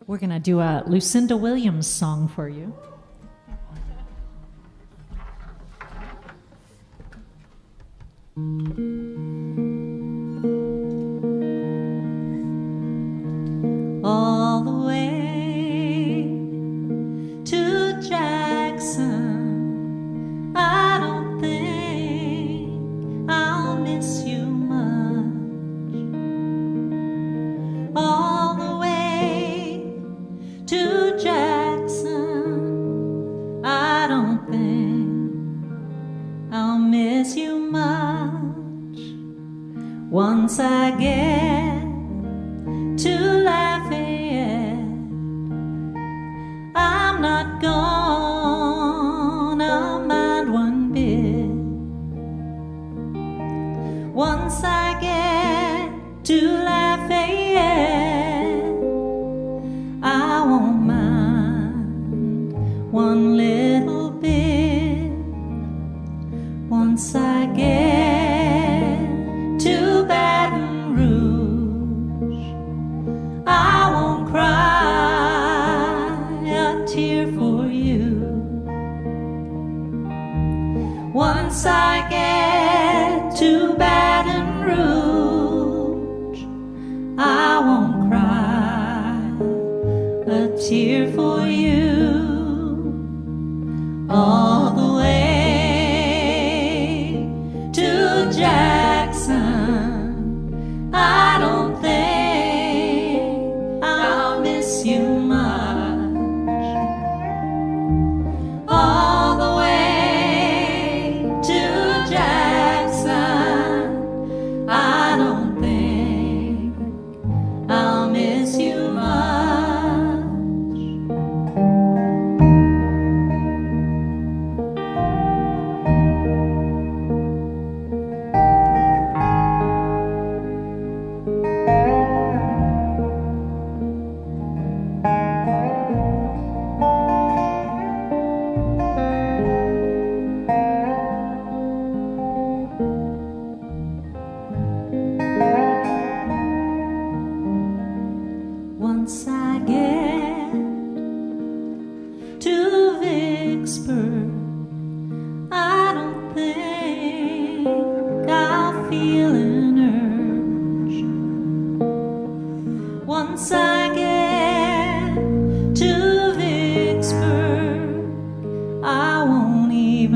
We're going to do a Lucinda Williams song for you. All the way to Jackson, I don't think I'll miss you much. All the way to Jackson, I don't think I'll miss you much. Once I get to Lafayette, I'm not gonna mind one bit. Once I get to Lafayette, I won't mind one little bit. Once I get to Baton Rouge, I won't cry a tear for you. Once I get to Baton Rouge, I won't cry a tear for you. All the way to Jackson, I don't think I'll miss you much. All the way to Jackson, I don't think I'll miss you much. Once I get to Vicksburg, I don't think I'll feel an urge. Once I get to Vicksburg, I won't even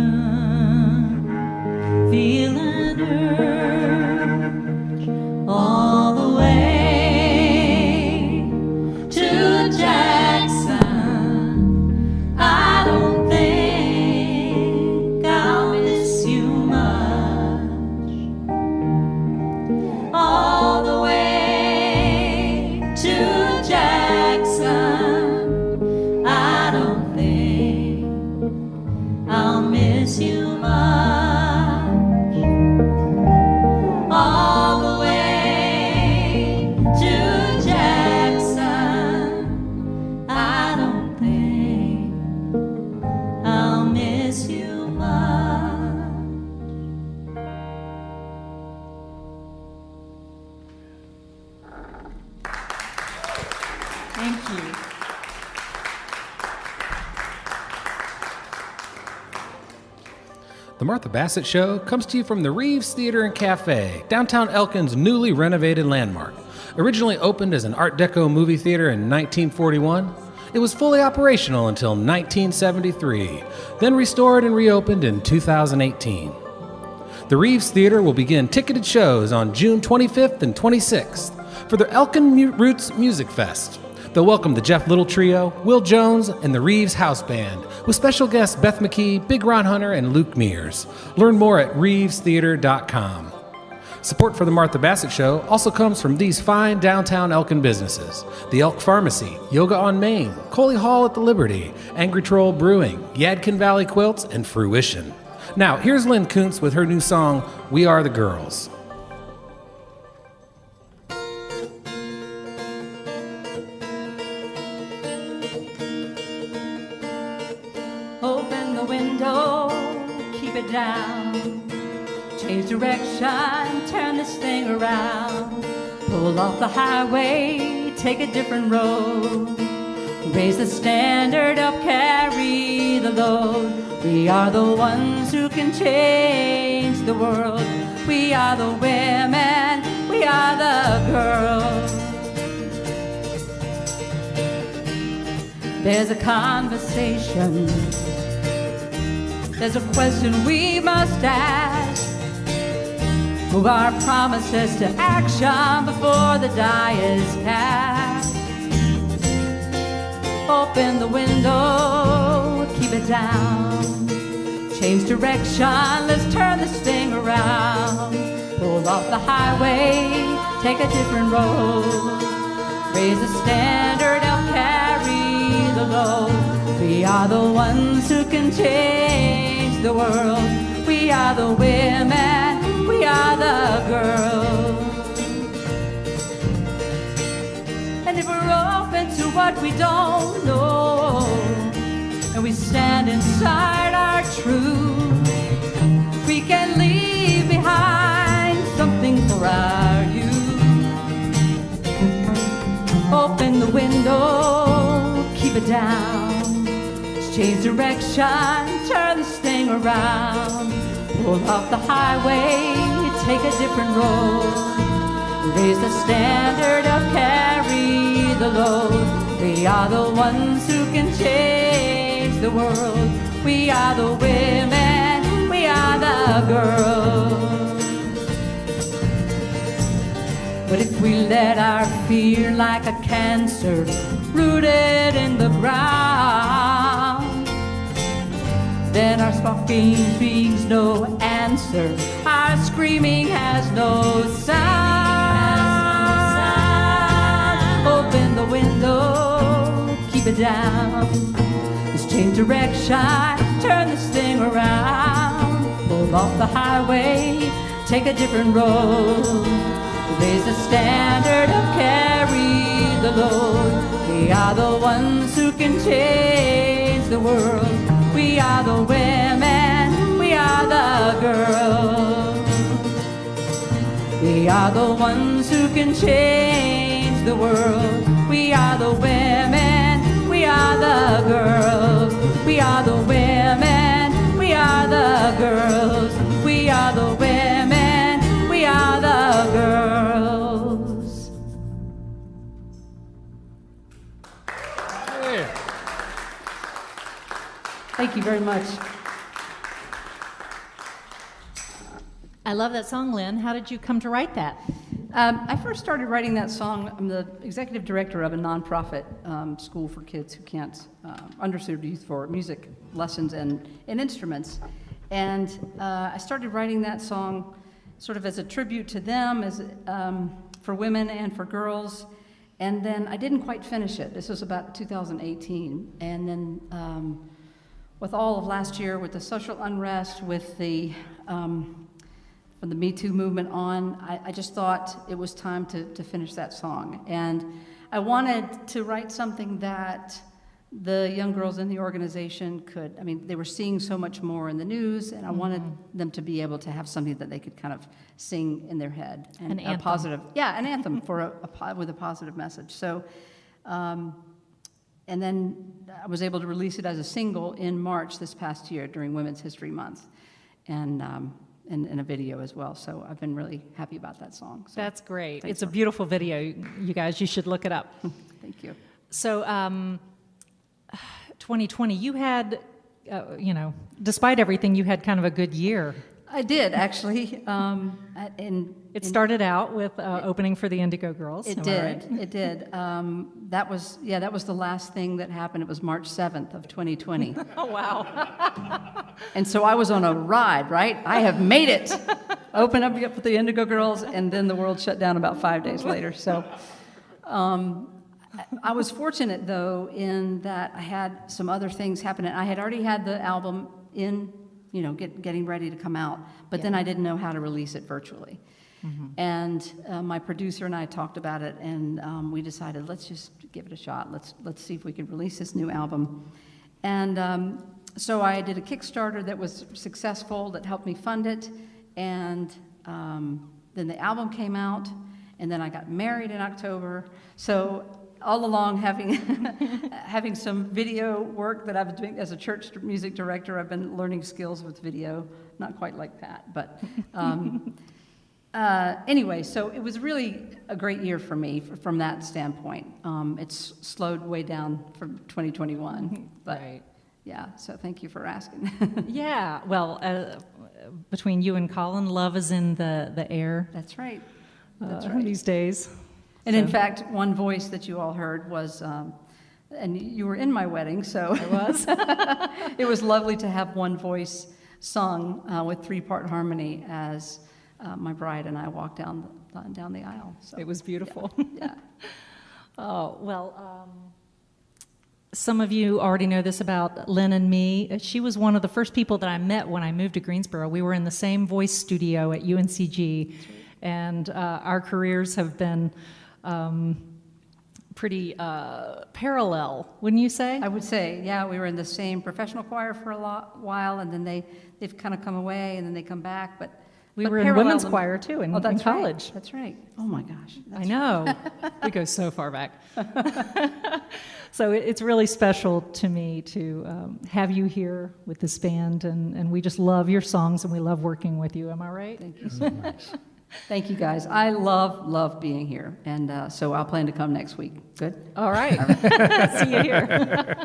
feel an urge. All the way to Jackson, I don't think I'll miss you much. All the way to Jackson, I don't think I'll miss you much. All the way to Jackson, I don't think I'll miss you much. Thank you. The Martha Bassett Show comes to you from the Reeves Theater and Cafe, downtown Elkin's newly renovated landmark. Originally opened as an Art Deco movie theater in 1941, it was fully operational until 1973, then restored and reopened in 2018. The Reeves Theater will begin ticketed shows on June 25th and 26th for the Elkin Roots Music Fest. They'll welcome the Jeff Little Trio, Will Jones, and the Reeves House Band, with special guests Beth McKee, Big Ron Hunter, and Luke Mears. Learn more at reevestheater.com. Support for the Martha Bassett Show also comes from these fine downtown Elkin businesses: the Elk Pharmacy, Yoga on Main, Coley Hall at the Liberty, Angry Troll Brewing, Yadkin Valley Quilts, and Fruition. Now, here's Lyn Koonce with her new song, We Are the Girls. Open the window, keep it down. Change direction, turn this thing around. Pull off the highway, take a different road. Raise the standard up, carry the load. We are the ones who can change the world. We are the women, we are the girls. There's a conversation, there's a question we must ask. Move our promises to action before the die is cast. Open the window, keep it down. Change direction, let's turn this thing around. Pull off the highway, take a different road. Raise the standard up, carry the load. We are the ones who can change the world. We are the women, we are the girls. And if we're open to what we don't know, and we stand inside our truth, we can leave behind something for our youth. Open the window, keep it down. Change direction, turn this thing around. Pull off the highway, take a different road. Raise the standard up, carry the load. We are the ones who can change the world. We are the women, we are the girls. But if we let our fear like a cancer rooted in the ground, then our sparking speaks no answer, our screaming has no sound. Open the window, keep it down. Let's change direction, turn this thing around. Pull off the highway, take a different road. Raise the standard up, carry the load. We are the ones who can change the world. We are the women, we are the girls. We are the ones who can change the world. We are the women, we are the girls. We are the women, we are the girls. We are the women, we are the girls. Thank you very much. I love that song, Lyn. How did you come to write that? I first started writing that song. I'm the executive director of a nonprofit school for kids who can't, underserved youth, for music lessons and instruments. And I started writing that song sort of as a tribute to them, as for women and for girls. And then I didn't quite finish it. This was about 2018. And then with all of last year, with the social unrest, with the from the Me Too movement on, I just thought it was time to finish that song. And I wanted to write something that the young girls in the organization could, I mean, they were seeing so much more in the news, and I wanted them to be able to have something that they could kind of sing in their head. And An anthem. Positive, yeah, an anthem for with a positive message. So, and then I was able to release it as a single in March this past year during Women's History Month. And a video as well. So I've been really happy about that song. So That's great. It's a beautiful video. You guys, you should look it up. thank you. So 2020, you had, despite everything, you had kind of a good year. I did, actually. It started out with opening for the Indigo Girls. It did. Right? It did. That was the last thing that happened. It was March 7th of 2020. Oh, wow. And so I was on a ride, right? I have made it. Open up with the Indigo Girls, and then the world shut down about 5 days later. So I was fortunate, though, in that I had some other things happen. I had already had the album in, getting ready to come out, but then I didn't know how to release it virtually. Mm-hmm. And my producer and I talked about it, and we decided, let's just give it a shot. Let's see if we can release this new album. And so I did a Kickstarter that was successful, that helped me fund it, and then the album came out, and then I got married in October. So all along, having some video work that I've been doing as a church music director, I've been learning skills with video. Not quite like Pat, but anyway, so it was really a great year for me from that standpoint. It's slowed way down from 2021, but right. Yeah, so thank you for asking. Yeah, well, between you and Colin, love is in the air. That's right. These days. And in fact, one voice that you all heard was, and you were in my wedding, so I was. It was lovely to have one voice sung with 3-part harmony as my bride and I walked down the aisle. So, it was beautiful. Yeah. Oh, well, some of you already know this about Lyn and me. She was one of the first people that I met when I moved to Greensboro. We were in the same voice studio at UNCG, and our careers have been pretty parallel, wouldn't you say? I would say, yeah. We were in the same professional choir for a while, and then they've kind of come away, and then they come back. But we were in women's choir too in college. Right. That's right. Oh my gosh. I know. We go so far back. So it's really special to me to have you here with this band, and we just love your songs, and we love working with you. Am I right? Thank you so much. Thank you, guys. I love being here, and so I'll plan to come next week. Good? All right. See you here.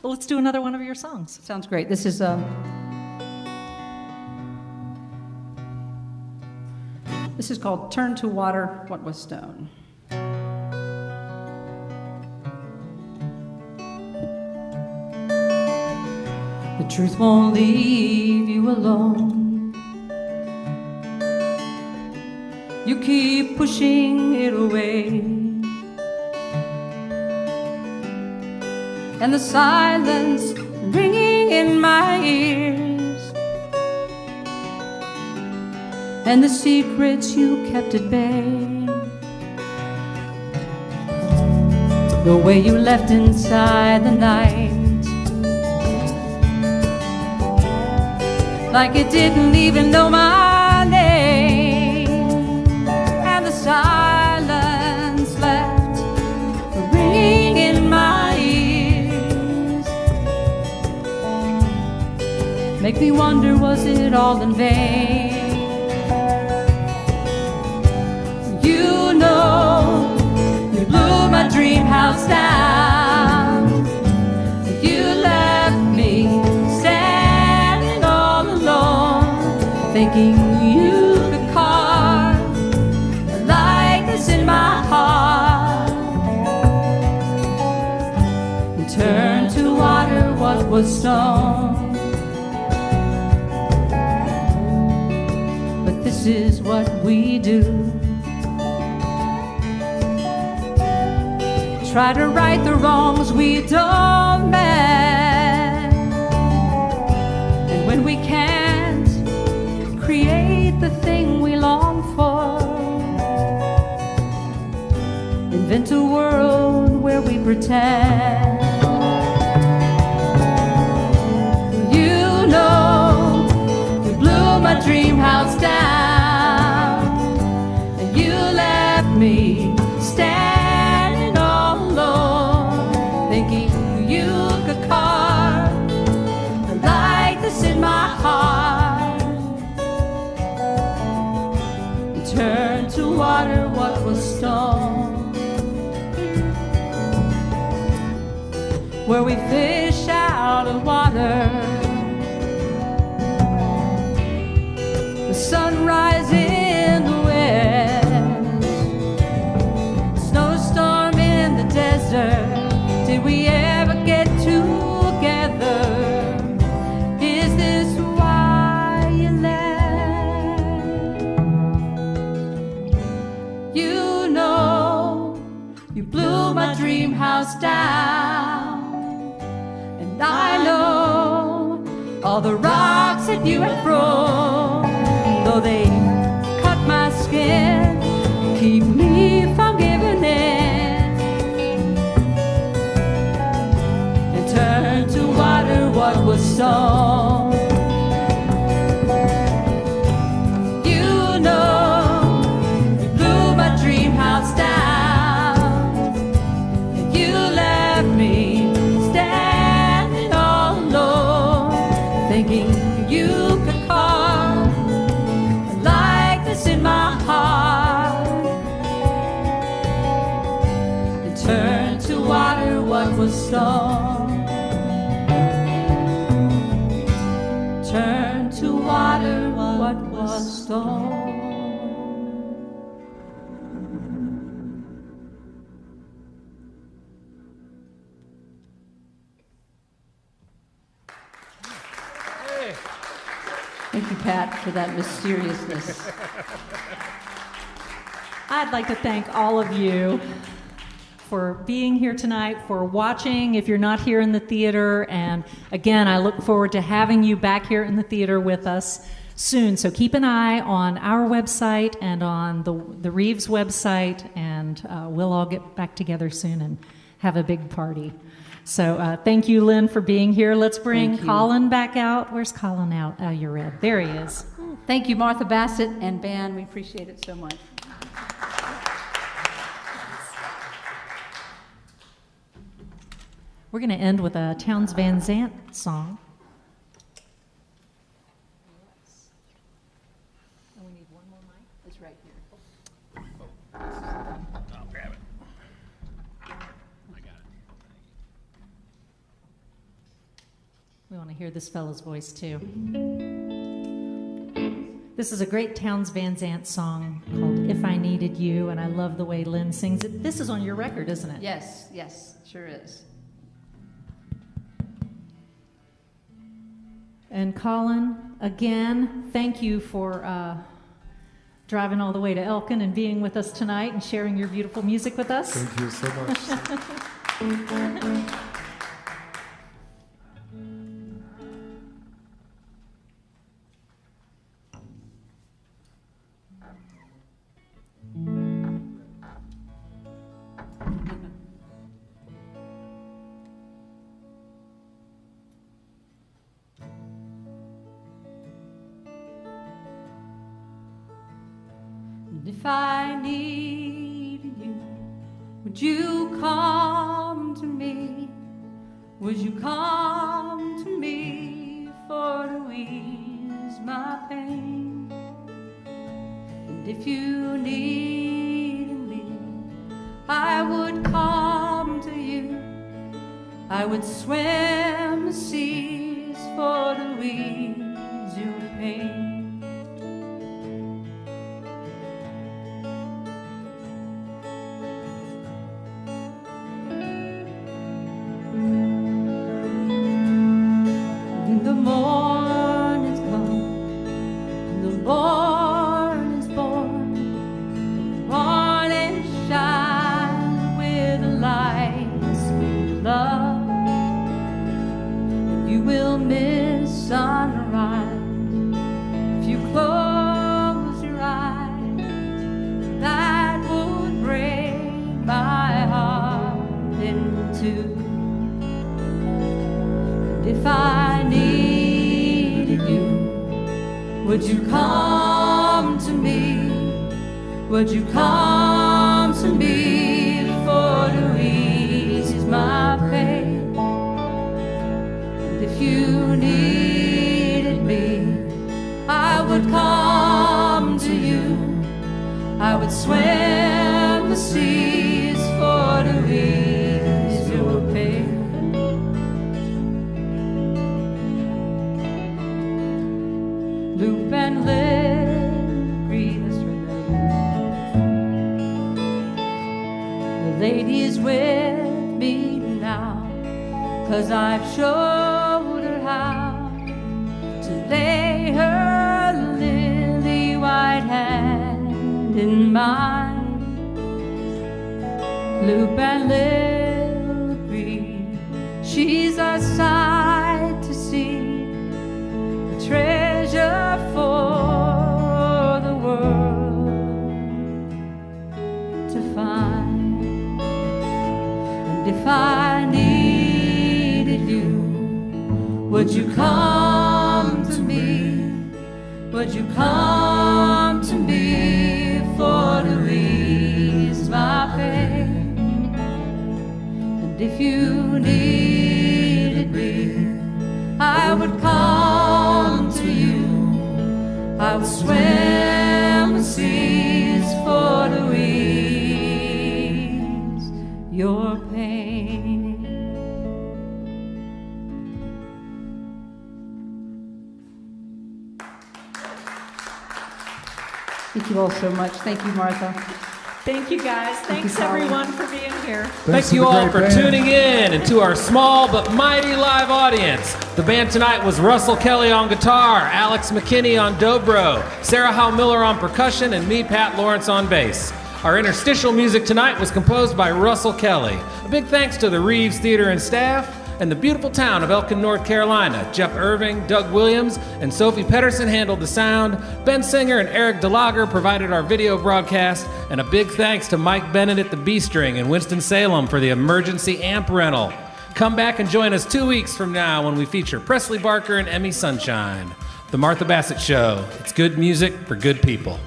Well, let's do another one of your songs. Sounds great. This is called Turn to Water, What Was Stone. The truth won't leave you alone. You keep pushing it away, and the silence ringing in my ears, and the secrets you kept at bay, the way you left inside the night, like it didn't even know my name. Silence left ringing in my ears. Make me wonder, was it all in vain? You know, you blew my dream house down. You left me standing all alone, thinking you could carve in my heart and turn to water what was stone. But this is what we do. Try to right the wrongs we don't mend, and when we can't, create the thing we long for. Invent a world where we pretend. You know, you blew my dream house down, and you left me standing all alone, thinking you could carve a likeness in my heart and turn to water what was stone. Where we fish out of water, May we ever get together. Is this why you left? You know, you blew my dream house down, and I know all the rocks that you have thrown, though they cut my skin, keep me from giving in, and turn to water what was sown. You know, you blew my dream house down, and you left me standing all alone, thinking you could carve a likeness in my heart and turn to water what was stone. Turn to water what was stone. Thank you, Pat, for that mysteriousness. I'd like to thank all of you for being here tonight, for watching if you're not here in the theater, and again, I look forward to having you back here in the theater with us soon. So keep an eye on our website and on the Reeves website, and we'll all get back together soon and have a big party. So thank you, Lyn, for being here. Let's bring Colin back out. Where's Colin out? Oh, you're red. There he is. Thank you, Martha Bassett and band. We appreciate it so much. We're going to end with a Townes Van Zandt song. And we need one more mic. It's right here. I'll grab it. I got it. We want to hear this fellow's voice, too. This is a great Townes Van Zandt song called If I Needed You, and I love the way Lyn sings it. This is on your record, isn't it? Yes, yes, sure is. And Colin, again, thank you for driving all the way to Elkin and being with us tonight and sharing your beautiful music with us. Thank you so much. If I needed you, would you come to me? Would you come to me for to ease my pain? And if you needed me, I would come to you. I would swim the seas for to ease your pain. The morning's come, the morning's born, the morning shines with the lights of love, and you will miss sunrise if you close your eyes. That would break my heart in two. And if I needed you, would you come to me? Would you come to me for to ease my pain? And if you needed me, I would come to you. I would swim the seas for to ease your pain. Loop and Lyn, agree, that's right. The lady is with me now. 'cause I've showed her how to lay her lily white hand in mine. Loop and little Bree, she's a sight to see, a treasure for the world to find. And if I needed you, would you come to me? Would you come to me for to ease my pain? And if you needed me, I would come to you. I would swim the seas for to ease your pain. Thank you all so much. Thank you, Martha. Thank you, guys. Thanks, Colin. everyone, for being here. Thank you all for tuning in and to our small but mighty live audience. The band tonight was Russell Kelly on guitar, Alex McKinney on dobro, Sarah Howe Miller on percussion, and me, Pat Lawrence, on bass. Our interstitial music tonight was composed by Russell Kelly. A big thanks to the Reeves Theater and staff, and the beautiful town of Elkin, North Carolina. Jeff Irving, Doug Williams, and Sophie Pedersen handled the sound. Ben Singer and Eric DeLager provided our video broadcast. And a big thanks to Mike Bennett at the B-String in Winston-Salem for the emergency amp rental. Come back and join us 2 weeks from now when we feature Presley Barker and Emmy Sunshine. The Martha Bassett Show. It's good music for good people.